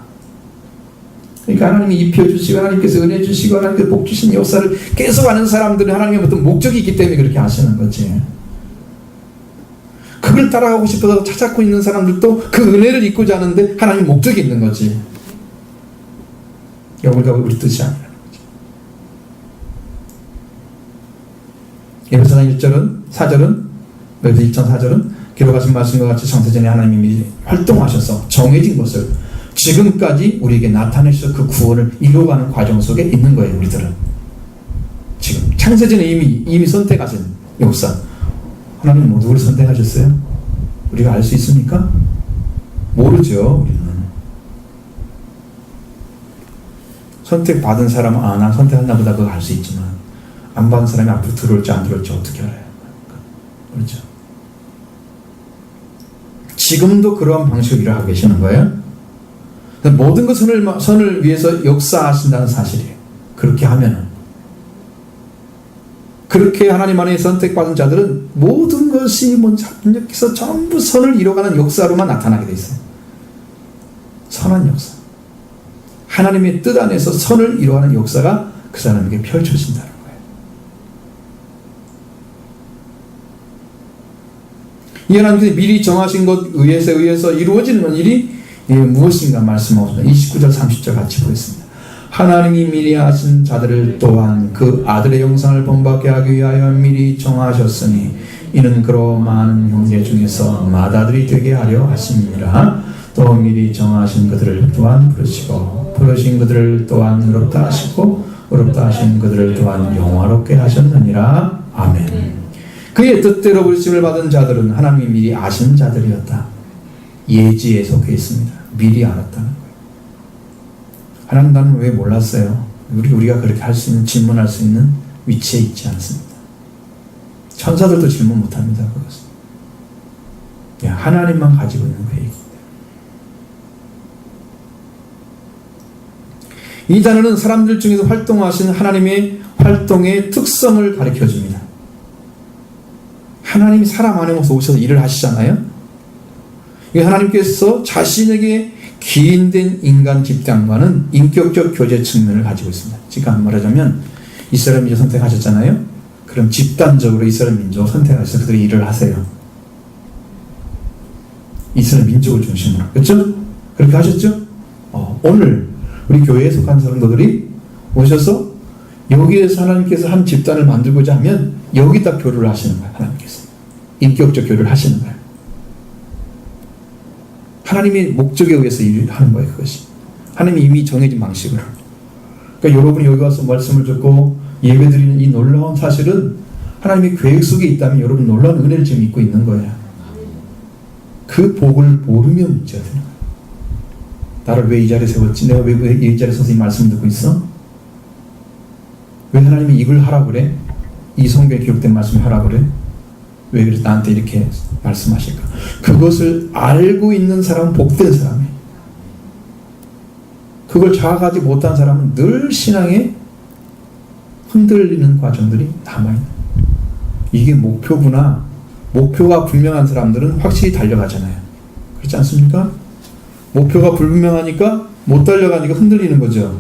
그러니까 하나님이 입혀주시고 하나님께서 은혜 주시고 하나님께서 복 주신 역사를 계속하는 사람들은 하나님의 어떤 목적이 있기 때문에 그렇게 하시는 거지. 그걸 따라가고 싶어서 찾고 있는 사람들도 그 은혜를 잊고자 하는데 하나님 목적이 있는 거지. 여기가 우리 뜻이 아니라는 거죠. 에베소서 1절은 4절은 여기서 1장 4절은 기록하신 말씀과 같이 창세전에 하나님이 활동하셔서 정해진 것을 지금까지 우리에게 나타내셔서 그 구원을 이루어가는 과정 속에 있는 거예요. 우리들은 지금 창세전에 이미 선택하신 역사. 하나님 누구를 선택하셨어요? 우리가 알 수 있습니까? 모르죠. 우리는 선택받은 사람은 난 선택했나 보다 그거 알 수 있지만 안 받은 사람이 앞으로 들어올지 안 들어올지 어떻게 알아요? 그렇죠. 지금도 그러한 방식으로 일을 하고 계시는 거예요. 모든 그 선을 위해서 역사하신다는 사실이에요. 그렇게 하면은 그렇게 하나님 안에 선택받은 자들은 모든 것이 여기서 전부 선을 이뤄가는 역사로만 나타나게 돼 있어요. 선한 역사. 하나님의 뜻 안에서 선을 이루어가는 역사가 그 사람에게 펼쳐진다는 거예요. 이 하나님께서 미리 정하신 것 의해서 이루어지는 일이 무엇인가 말씀하셨습니다. 29절 30절 같이 보겠습니다. 하나님이 미리 하신 자들을 또한 그 아들의 형상을 본받게 하기 위하여 미리 정하셨으니 이는 그로 많은 형제 중에서 맏아들이 되게 하려 하심이라. 또 미리 정하신 그들을 또한 부르시고 부르신 그들을 또한 의롭다 하시고 의롭다 하신 그들을 또한 영화롭게 하셨느니라. 아멘. 그의 뜻대로 부르심을 받은 자들은 하나님이 미리 아신 자들이었다. 예지에 속해 있습니다. 미리 알았다는 거예요. 하나님 나는 왜 몰랐어요? 우리가 그렇게 할 수 있는, 질문할 수 있는 위치에 있지 않습니다. 천사들도 질문 못합니다. 그것은 하나님만 가지고 있는 계획입니다. 이 단어는 사람들 중에서 활동하신 하나님의 활동의 특성을 가르쳐줍니다. 하나님이 사람 안에 오셔서 일을 하시잖아요. 하나님께서 자신에게 기인된 인간 집단과는 인격적 교제 측면을 가지고 있습니다. 지금 말하자면 이스라엘 민족 선택하셨잖아요. 그럼 집단적으로 이스라엘 민족 선택하셔서 그들이 일을 하세요. 이스라엘 민족을 중심으로. 그렇죠? 그렇게 하셨죠? 오늘 우리 교회에 속한 성도들이 오셔서 여기에서 하나님께서 한 집단을 만들고자 하면 여기다 교류를 하시는 거예요. 하나님께서 인격적 교류를 하시는 거예요. 하나님의 목적에 의해서 일을 하는 거예요. 그것이 하나님이 이미 정해진 방식으로. 그러니까 여러분이 여기 와서 말씀을 듣고 예배드리는 이 놀라운 사실은 하나님의 계획 속에 있다면 여러분 놀라운 은혜를 지금 입고 있는 거예요. 그 복을 모르면 문제가 되는 거예요. 나를 왜 이 자리에 세웠지? 내가 왜 이 자리에 서서 이 말씀을 듣고 있어? 왜 하나님이 이걸 하라고 그래? 이 성경에 기록된 말씀을 하라고 그래? 왜 그래서 나한테 이렇게 말씀하실까? 그것을 알고 있는 사람은 복된 사람이에요. 그걸 자각하지 못한 사람은 늘 신앙에 흔들리는 과정들이 남아있는 거예요. 이게 목표구나. 목표가 분명한 사람들은 확실히 달려가잖아요. 그렇지 않습니까? 목표가 불분명하니까 못 달려가니까 흔들리는 거죠.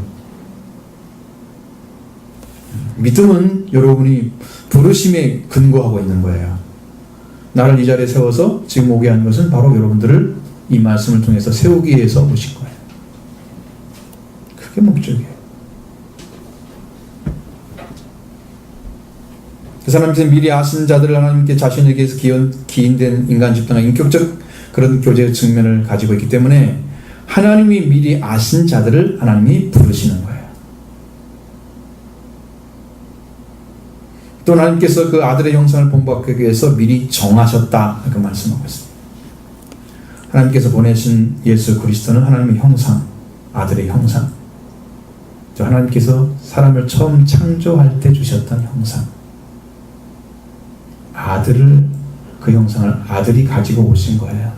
믿음은 여러분이 부르심에 근거하고 있는 거예요. 나를 이 자리에 세워서 지금 오게 한 것은 바로 여러분들을 이 말씀을 통해서 세우기 위해서 오신 거예요. 그게 목적이에요. 그 하나님께서 미리 아신 자들을 하나님께 자신에게서 기인된 인간 집단과 인격적 그런 교제의 측면을 가지고 있기 때문에 하나님이 미리 아신 자들을 하나님이 부르시는 거예요. 또 하나님께서 그 아들의 형상을 본받기 위해서 미리 정하셨다. 그 말씀하고 있습니다. 하나님께서 보내신 예수 그리스도는 하나님의 형상, 아들의 형상. 하나님께서 사람을 처음 창조할 때 주셨던 형상. 아들을, 그 형상을 아들이 가지고 오신 거예요.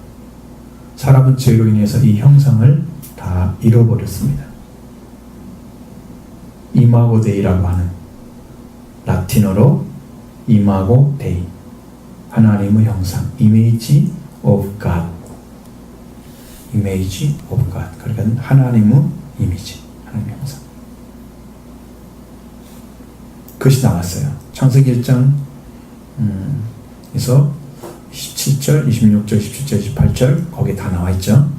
사람은 죄로 인해서 이 형상을 다 잃어버렸습니다. 이마고 데이라고 하는 라틴어로 이마고 데이, 하나님의 형상, image of God, image of God. 그러니까 하나님의 이미지, 하나님의 형상. 그것이 나왔어요. 창세기 1장 에서 27절, 26절, 17절, 18절 거기에 다 나와 있죠.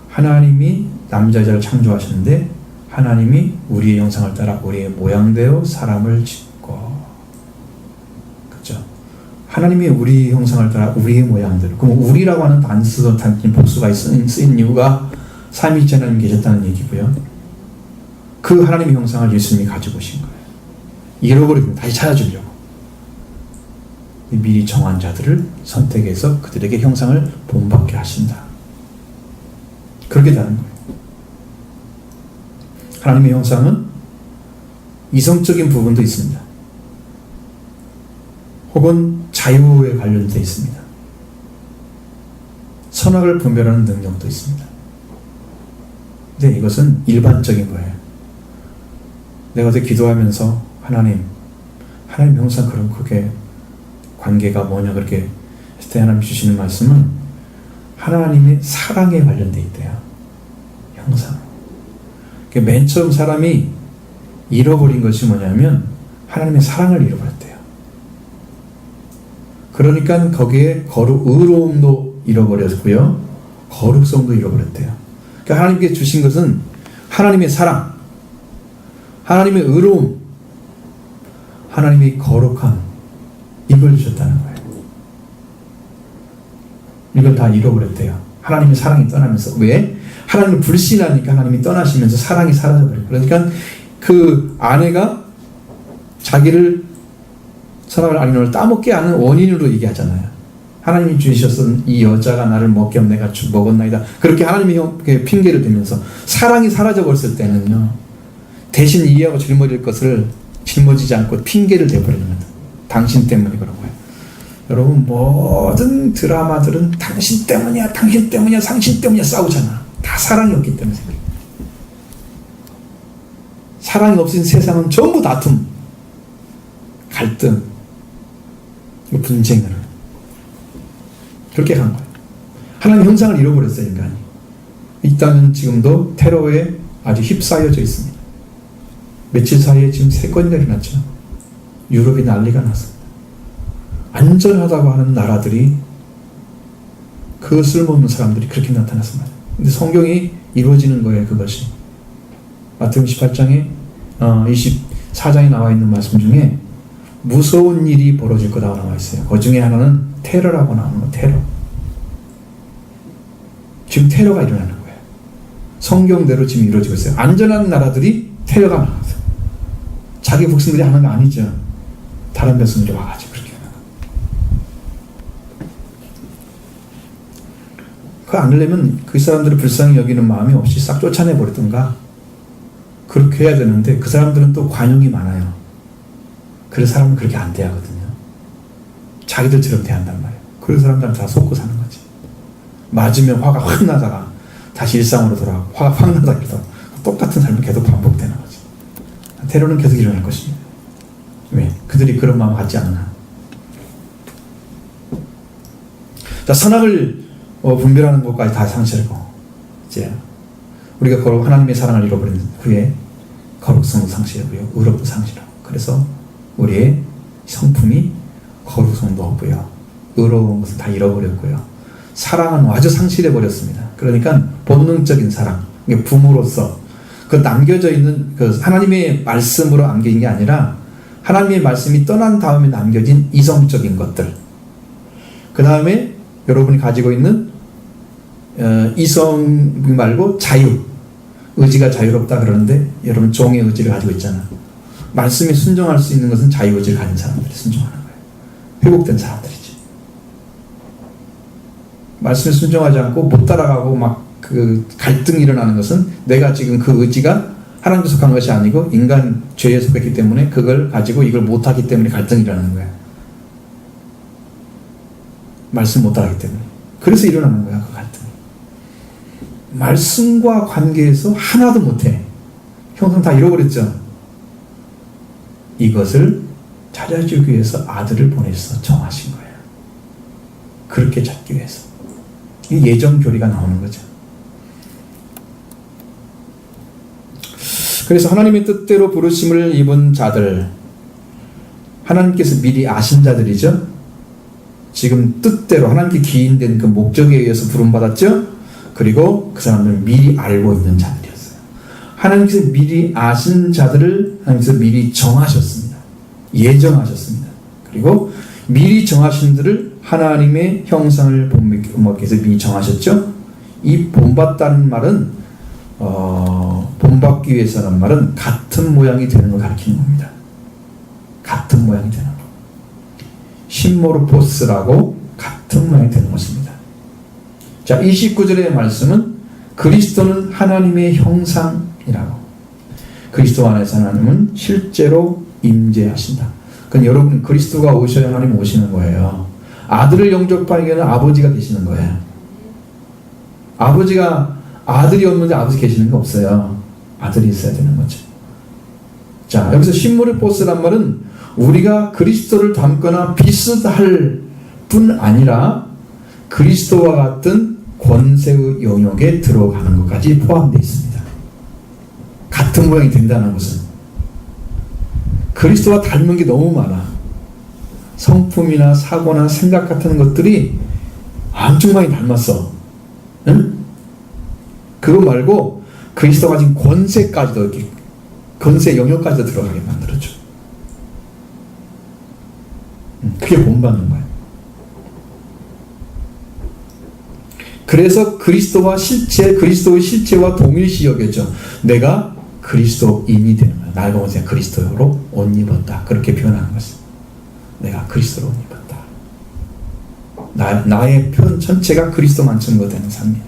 하나님이 남자 여자를 창조하셨는데 하나님이 우리의 형상을 따라 우리의 모양대로 사람을 짓고, 그렇죠? 하나님이 우리 형상을 따라 우리의 모양대로. 그럼 우리라고 하는 단수도 단임 복수가 쓰인 이유가 삼위일체 하나님 계셨다는 얘기고요. 그 하나님의 형상을 예수님이 가지고 오신 거예요. 잃어버리면 다시 찾아주려고. 미리 정한 자들을 선택해서 그들에게 형상을 본받게 하신다. 그렇게 되는 거예요. 하나님의 형상은 이성적인 부분도 있습니다. 혹은 자유에 관련되어 있습니다. 선악을 분별하는 능력도 있습니다. 근데 이것은 일반적인 거예요. 내가 어제 기도하면서 하나님 형상 그럼 그게 관계가 뭐냐 그렇게 했을 때 하나님 주시는 말씀은 하나님의 사랑에 관련되어 있대요. 형상. 맨 처음 사람이 잃어버린 것이 뭐냐면 하나님의 사랑을 잃어버렸대요. 그러니까 거기에 의로움도 잃어버렸고요. 거룩성도 잃어버렸대요. 그러니까 하나님께 주신 것은 하나님의 사랑, 하나님의 의로움, 하나님의 거룩함, 이걸 주셨다는 거예요. 이걸 다 잃어버렸대요. 하나님의 사랑이 떠나면서. 왜? 하나님을 불신하니까 하나님이 떠나시면서 사랑이 사라져버려요. 그러니까 그 아내가 자기를 선악을 알는 걸 따먹게 하는 원인으로 얘기하잖아요. 하나님이 주셨던 이 여자가 나를 먹게 하면 내가 먹었나이다. 그렇게 하나님이 핑계를 대면서 사랑이 사라져버렸을 때는요, 대신 이해하고 짊어질 것을 짊어지지 않고 핑계를 대버리는 거예요. 당신 때문에 그런 거예요. 여러분, 모든 드라마들은 당신 때문이야, 당신 때문이야, 당신 때문이야 싸우잖아. 다 사랑이 없기 때문에 생겨요. 사랑이 없인 세상은 전부 다툼, 갈등, 분쟁을 그렇게 한 거예요. 하나님 형상을 잃어버렸어요, 인간이. 이 땅은 지금도 테러에 아주 휩싸여져 있습니다. 며칠 사이에 지금 3건이나 일어났죠. 유럽이 난리가 났습니다. 안전하다고 하는 나라들이 그 쓸모없는 사람들이 그렇게 나타났습니다. 근데 성경이 이루어지는 거예요, 그것이. 마태복음 18장에 24장에 나와 있는 말씀 중에 무서운 일이 벌어질 거라고 나와 있어요. 그 중에 하나는 테러라고 나오는 거, 테러. 지금 테러가 일어나는 거예요. 성경대로 지금 이루어지고 있어요. 안전한 나라들이 테러가 나왔어요. 자기 백성들이 하는 거 아니죠. 다른 백성들이 와가지고 그렇게 하는 거. 그거 안 하려면 그 사람들을 불쌍히 여기는 마음이 없이 싹 쫓아내버리던가 그렇게 해야 되는데, 그 사람들은 또 관용이 많아요. 그래서 사람은 그렇게 안 대하거든요. 자기들처럼 대한단 말이에요. 그런 사람들은 다 속고 사는 거지. 맞으면 화가 확 나다가 다시 일상으로 돌아가고, 화가 확 나다가 똑같은 삶이 계속 반복되는 거지. 테러는 계속 일어날 것입니다. 왜? 그들이 그런 마음 갖지 않나. 자, 선악을 분별하는 것까지 다 상실하고, 이제 우리가 하나님의 사랑을 잃어버린 후에 거룩성도 상실하고요, 의롭도 상실하고, 그래서 우리의 성품이 거룩성도 없고요, 의로운 것을 다 잃어버렸고요, 사랑은 아주 상실해버렸습니다. 그러니까 본능적인 사랑, 부모로서 그 남겨져 있는 그 하나님의 말씀으로 남겨진 게 아니라 하나님의 말씀이 떠난 다음에 남겨진 이성적인 것들, 그 다음에 여러분이 가지고 있는 이성 말고 자유, 의지가 자유롭다 그러는데 여러분 종의 의지를 가지고 있잖아. 말씀에 순종할 수 있는 것은 자유의지를 가진 사람들이 순종하는 거예요. 회복된 사람들이지. 말씀에 순종하지 않고 못 따라가고 막 그 갈등이 일어나는 것은 내가 지금 그 의지가 하나님께 속한 것이 아니고 인간 죄에 속했기 때문에 그걸 가지고 이걸 못하기 때문에 갈등이 일어나는 거야. 말씀 못 따라하기 때문에. 그래서 일어나는 거야, 그 갈등이. 말씀과 관계에서 하나도 못해. 형상 다 잃어버렸죠. 이것을 찾아주기 위해서 아들을 보내서 정하신 거예요. 그렇게 찾기 위해서. 이 예정 교리가 나오는 거죠. 그래서 하나님의 뜻대로 부르심을 입은 자들, 하나님께서 미리 아신 자들이죠. 지금 뜻대로 하나님께 기인된 그 목적에 의해서 부름받았죠. 그리고 그 사람들은 미리 알고 있는 자들이었어요. 하나님께서 미리 아신 자들을 하나님께서 미리 정하셨습니다. 예정하셨습니다. 그리고 미리 정하신 들을 하나님의 형상을 본받기 위해서 미리 정하셨죠. 이 본받다는 말은 본받기 위해서라는 말은 같은 모양이 되는 걸 가리키는 겁니다. 같은 모양이 되는 거. 심모르포스라고 같은 모양이 되는 것입니다. 자, 29절의 말씀은 그리스도는 하나님의 형상이라고. 그리스도 안에서 하나님은 실제로 임재하신다. 그러니까 여러분 그리스도가 오셔야 하나님 오시는 거예요. 아들을 영접하기에는 아버지가 계시는 거예요. 아버지가 아들이 없는데 아버지 계시는 게 없어요. 아들이 있어야 되는 거죠. 자, 여기서 심모르포스란 말은 우리가 그리스도를 닮거나 비슷할 뿐 아니라 그리스도와 같은 권세의 영역에 들어가는 것까지 포함되어 있습니다. 같은 모양이 된다는 것은 그리스도와 닮은 게 너무 많아. 성품이나 사고나 생각 같은 것들이 엄청 많이 닮았어. 응? 그거 말고 그리스도가 가진 권세까지도 이렇게 권세 영역까지도 들어가게 만들어줘. 그게 본받는 거예요. 그래서 그리스도의 실체와 동일시 여겨져. 내가 그리스도인이 되는 거야. 날 보면서 그리스도로 옷 입었다. 그렇게 표현하는 것입니다. 내가 그리스도로 옷 입었다. 나의 편 전체가 그리스도만 증거되는 삶이에요.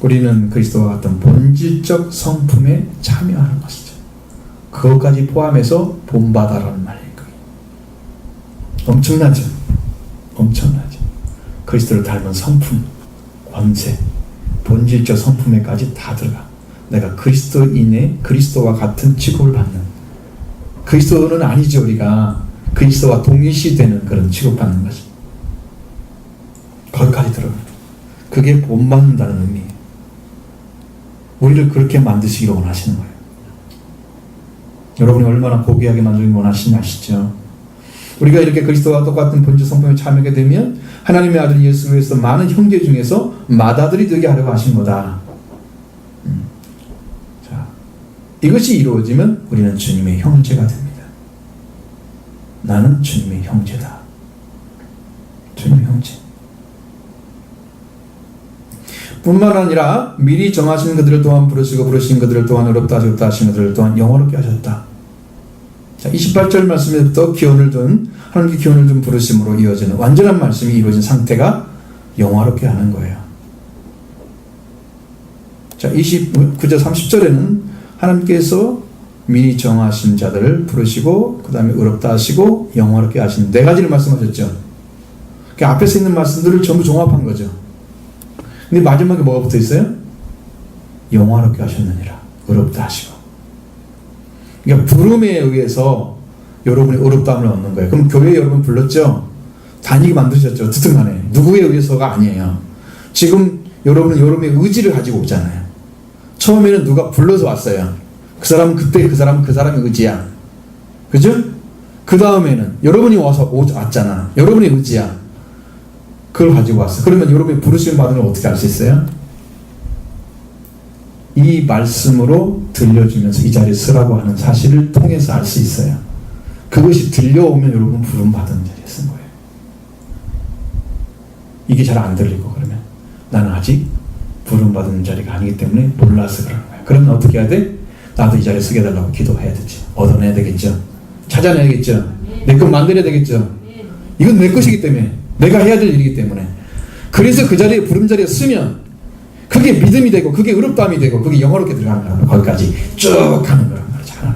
우리는 그리스도와 같은 본질적 성품에 참여하는 것이죠. 그것까지 포함해서 본받아라는 말이에요. 엄청나죠? 엄청나죠. 그리스도를 닮은 성품, 권세, 본질적 성품에까지 다 들어가. 내가 그리스도인의 그리스도와 같은 취급을 받는, 그리스도는 아니죠. 우리가 그리스도와 동일시되는 그런 취급받는 거죠. 거기까지 들어가. 그게 본받는다는 의미예요. 우리를 그렇게 만드시기를 원하시는 거예요. 여러분이 얼마나 고귀하게 만들기 원하시는지 아시죠? 우리가 이렇게 그리스도와 똑같은 본질 성품에 참여하게 되면 하나님의 아들 예수 그리스도 많은 형제 중에서 맏아들이 되게 하려고 하신 거다. 자, 이것이 이루어지면 우리는 주님의 형제가 됩니다. 나는 주님의 형제다. 주님의 형제. 뿐만 아니라 미리 정하신 그들을 또한 부르시고 부르신 그들을 또한 어렵다 하신 그들을 또한 영원롭게 하셨다. 자, 28절 말씀에부터 기원을 둔 하나님께 기원을 둔 부르심으로 이어지는 완전한 말씀이 이루어진 상태가 영화롭게 하는 거예요. 자, 29절 30절에는 하나님께서 미리 정하신 자들을 부르시고 그 다음에 의롭다 하시고 영화롭게 하시는 네 가지를 말씀하셨죠. 그 앞에서 있는 말씀들을 전부 종합한 거죠. 근데 마지막에 뭐가 붙어 있어요? 영화롭게 하셨느니라. 의롭다 하시고. 그러니까 부름에 의해서 여러분이 의롭다함을 얻는 거예요. 그럼 교회에 여러분 불렀죠? 다니게 만드셨죠? 듣든 간에. 누구에 의해서가 아니에요. 지금 여러분은 여러분의 의지를 가지고 오잖아요. 처음에는 누가 불러서 왔어요. 그 사람은 그때 그 사람의 의지야. 그죠? 그 다음에는 여러분이 왔잖아. 여러분의 의지야. 그걸 가지고 왔어. 그러면 여러분이 부르심을 받으면 어떻게 할 수 있어요? 이 말씀으로 들려주면서 이 자리에 서라고 하는 사실을 통해서 알 수 있어요. 그것이 들려오면 여러분 부름 받은 자리에 쓴 거예요. 이게 잘 안 들리고 그러면 나는 아직 부름 받은 자리가 아니기 때문에 몰라서 그러는 거예요. 그러면 어떻게 해야 돼? 나도 이 자리에 서게 해달라고 기도해야 되지. 얻어내야 되겠죠. 찾아내야겠죠. 내 것 만들어야 되겠죠. 이건 내 것이기 때문에 내가 해야 될 일이기 때문에 그래서 그 자리에 부름 자리에 쓰면 그게 믿음이 되고 그게 의롭다함이 되고 그게 영어롭게 들어가는 거야. 거기까지 쭉 가는 거란 말이야.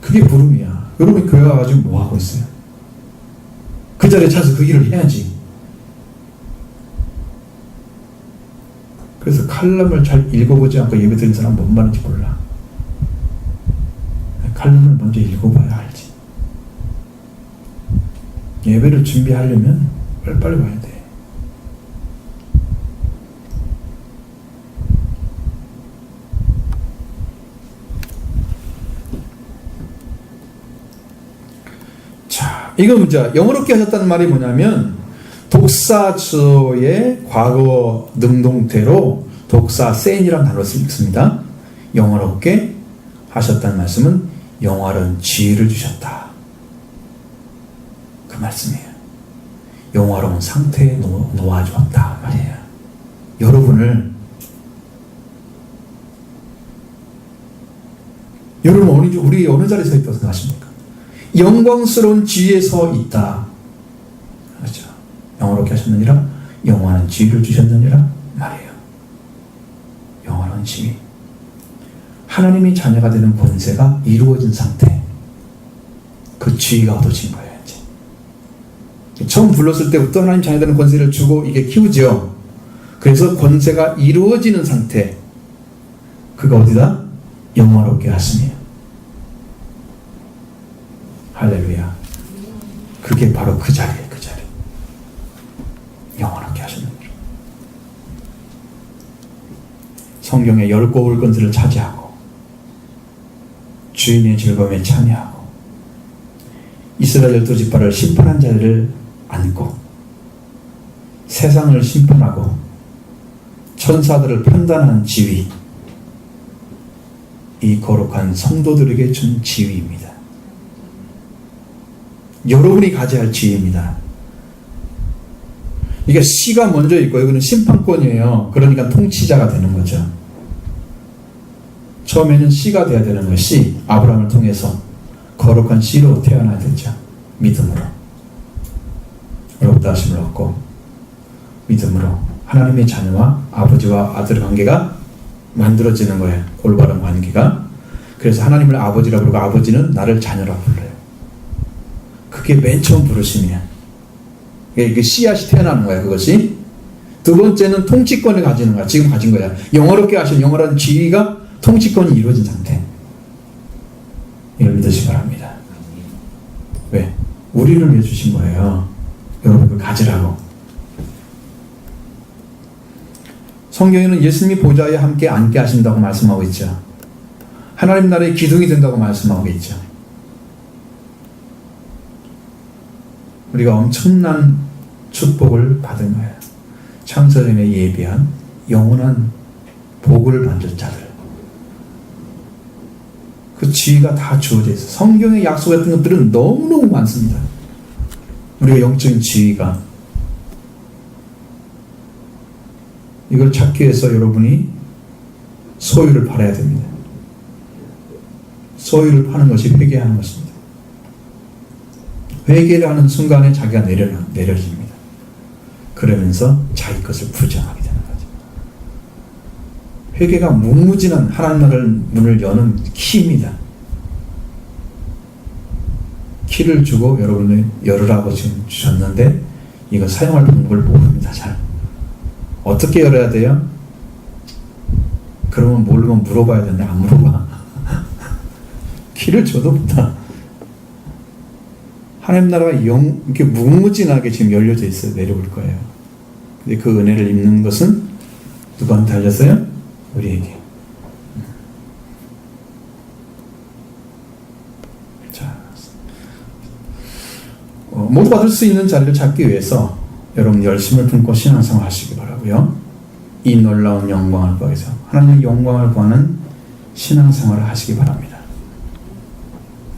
그게 부름이야. 여러분 교회 와가지고 뭐 하고 있어요? 그 자리에 찾아서 그 일을 해야지. 그래서 칼럼을 잘 읽어보지 않고 예배 드리는 사람 뭔 말인지 몰라. 칼럼을 먼저 읽어봐야 알지. 예배를 준비하려면 빨리빨리 와야 돼. 자, 이거 문제. 영어롭게 하셨다는 말이 뭐냐면 독사서의 과거 능동태로 독사 센이라는 단어를 읽습니다. 영화롭게 하셨다는 말씀은 영화로운 지혜를 주셨다. 그 말씀이에요. 영화로운 상태에 놓아주었다 말이에요. 여러분 우리 어느 자리에 서 있다고 생각하십니까? 영광스러운 지위에 서 있다. 그렇죠. 영화롭게 하셨느니라 영원한 지위를 주셨느니라 말이에요. 영원한 지위. 하나님의 자녀가 되는 권세가 이루어진 상태. 그 지위가 얻어진 거예요. 이제. 처음 불렀을 때부터 하나님 자녀 되는 권세를 주고 이게 키우죠. 그래서 권세가 이루어지는 상태. 그가 어디다? 영화롭게 하시며. 할렐루야. 그게 바로 그 자리예요. 그 자리. 영원하게 하시는 거죠. 성경의 10고울 권세를 차지하고 주인의 즐거움에 참여하고 이스라엘 12지파를 심판한 자리를 안고 세상을 심판하고 천사들을 판단하는 지위, 이 거룩한 성도들에게 준 지위입니다. 여러분이 가져야 할 지위입니다. 이게 씨가 먼저 있고 여기는 심판권이에요. 그러니까 통치자가 되는 거죠. 처음에는 씨가 돼야 되는 거예요. 씨, 아브라함을 통해서 거룩한 씨로 태어나야 되죠. 믿음으로 의롭다 하심을 얻고 믿음으로 하나님의 자녀와 아버지와 아들의 관계가 만들어지는 거예요. 올바른 관계가. 그래서 하나님을 아버지라고 부르고 아버지는 나를 자녀라고 불러요. 그게 맨 처음 부르심이야. 이게 씨앗이 태어나는 거야. 그것이. 두 번째는 통치권을 가지는 거야. 지금 가진 거야. 영화롭게 하신 영원한 지위가 통치권이 이루어진 상태. 이걸 믿으시기 바랍니다. 왜? 우리를 위해 주신 거예요. 여러분 그걸 가지라고. 성경에는 예수님이 보좌에 함께 앉게 하신다고 말씀하고 있죠. 하나님 나라의 기둥이 된다고 말씀하고 있죠. 우리가 엄청난 축복을 받은 거예요. 창세전에 예비한 영원한 복을 받을 자들. 그 지위가 다 주어져 있어요. 성경의 약속 같은 것들은 너무너무 많습니다. 우리가 영적인 지위가. 이걸 찾기 위해서 여러분이 소유를 팔아야 됩니다. 소유를 파는 것이 회개하는 것입니다. 회개를 하는 순간에 자기가 내려집니다. 그러면서 자기 것을 부정하게 되는 거죠. 회개가 무궁무진한 하나님 나라를 문을 여는 키입니다. 키를 주고 여러분을 열으라고 지금 주셨는데 이거 사용할 방법을 모릅니다. 잘. 어떻게 열어야 돼요? 그러면 모르면 물어봐야 되는데 안 물어봐. 키를 줘도 못하. 하나님 나라가 이렇게 무궁무진하게 지금 열려져 있어요. 내려올 거예요. 근데 그 은혜를 입는 것은 누구한테 달렸어요? 우리에게. 자, 못 받을 수 있는 자리를 찾기 위해서 여러분 열심을 품고 신앙생활 하시기 바라고요. 이 놀라운 영광을 구해서 하나님의 영광을 구하는 신앙생활을 하시기 바랍니다.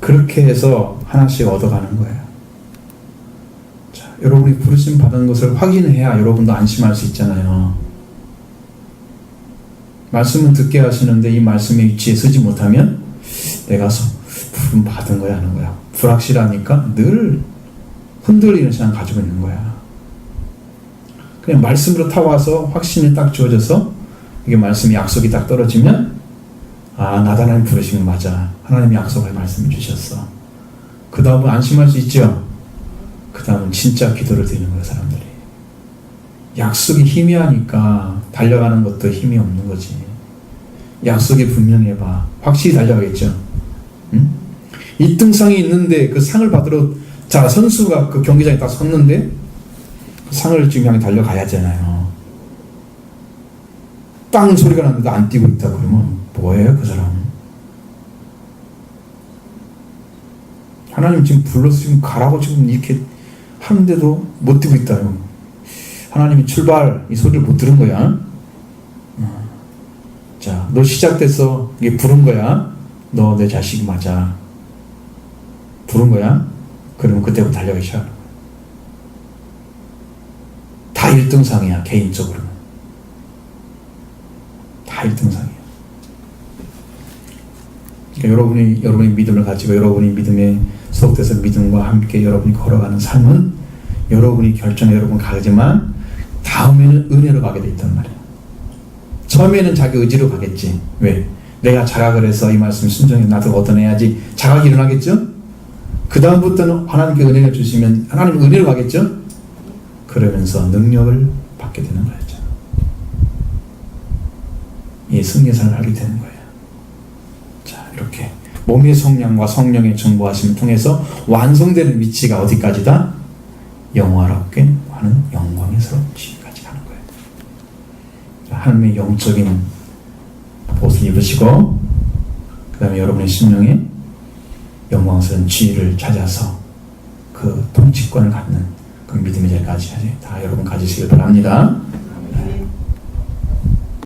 그렇게 해서 하나씩 얻어가는 거예요. 자, 여러분이 부르심 받은 것을 확인해야 여러분도 안심할 수 있잖아요. 말씀은 듣게 하시는데 이 말씀의 위치에 서지 못하면 내가 부름 받은 거야 하는 거야. 불확실하니까 늘 흔들리는 신앙 가지고 있는 거야. 그냥 말씀으로 타와서 확신이 딱 주어져서 이게 말씀이 약속이 딱 떨어지면 아, 나도 하나님 부르시면 맞아. 하나님이 약속을 말씀해 주셨어. 그 다음은 안심할 수 있죠. 그 다음은 진짜 기도를 드리는 거예요. 사람들이. 약속이 희미하니까 달려가는 것도 힘이 없는 거지. 약속이 분명해봐. 확실히 달려가겠죠. 응? 1등상이 있는데 그 상을 받으러 자 선수가 그 경기장에 딱 섰는데 그 상을 지금 향해 달려가야 하잖아요. 땅 소리가 나는데 안 뛰고 있다 그러면 뭐예요 그 사람은? 하나님 지금 불러서 지금 가라고 지금 이렇게 하는데도 못 뛰고 있다요. 하나님이 출발 이 소리를 못 들은 거야. 자, 너 시작됐어. 이게 부른 거야. 너 내 자식 맞아. 부른 거야. 그러면 그때부터 달려가기 시작하는 거야. 다 1등상이야. 개인적으로 다 1등상이야. 그러니까 여러분의 믿음을 가지고 여러분이 믿음에 소속돼서 믿음과 함께 여러분이 걸어가는 삶은 여러분이 결정해 여러분 가지만 다음에는 은혜로 가게 돼 있단 말이야. 처음에는 자기 의지로 가겠지. 왜? 내가 자각을 해서 이 말씀 순종해 나도 얻어내야지. 자각이 일어나겠죠? 그 다음부터는 하나님께 은혜를 주시면 하나님 은혜로 가겠죠? 그러면서 능력을 받게 되는 거였죠. 이 승리의 삶을 하게 되는 거예요. 자, 이렇게 몸의 성량과 성령의 정보하심을 통해서 완성되는 위치가 어디까지다? 영화롭게 하는 영광에서 지금까지 가는 거예요. 하나님의 영적인 옷을 입으시고 그 다음에 여러분의 심령에 영광스러운 지위를 찾아서 그 통치권을 갖는 그 믿음의 자리까지 다 여러분 가지시길 바랍니다.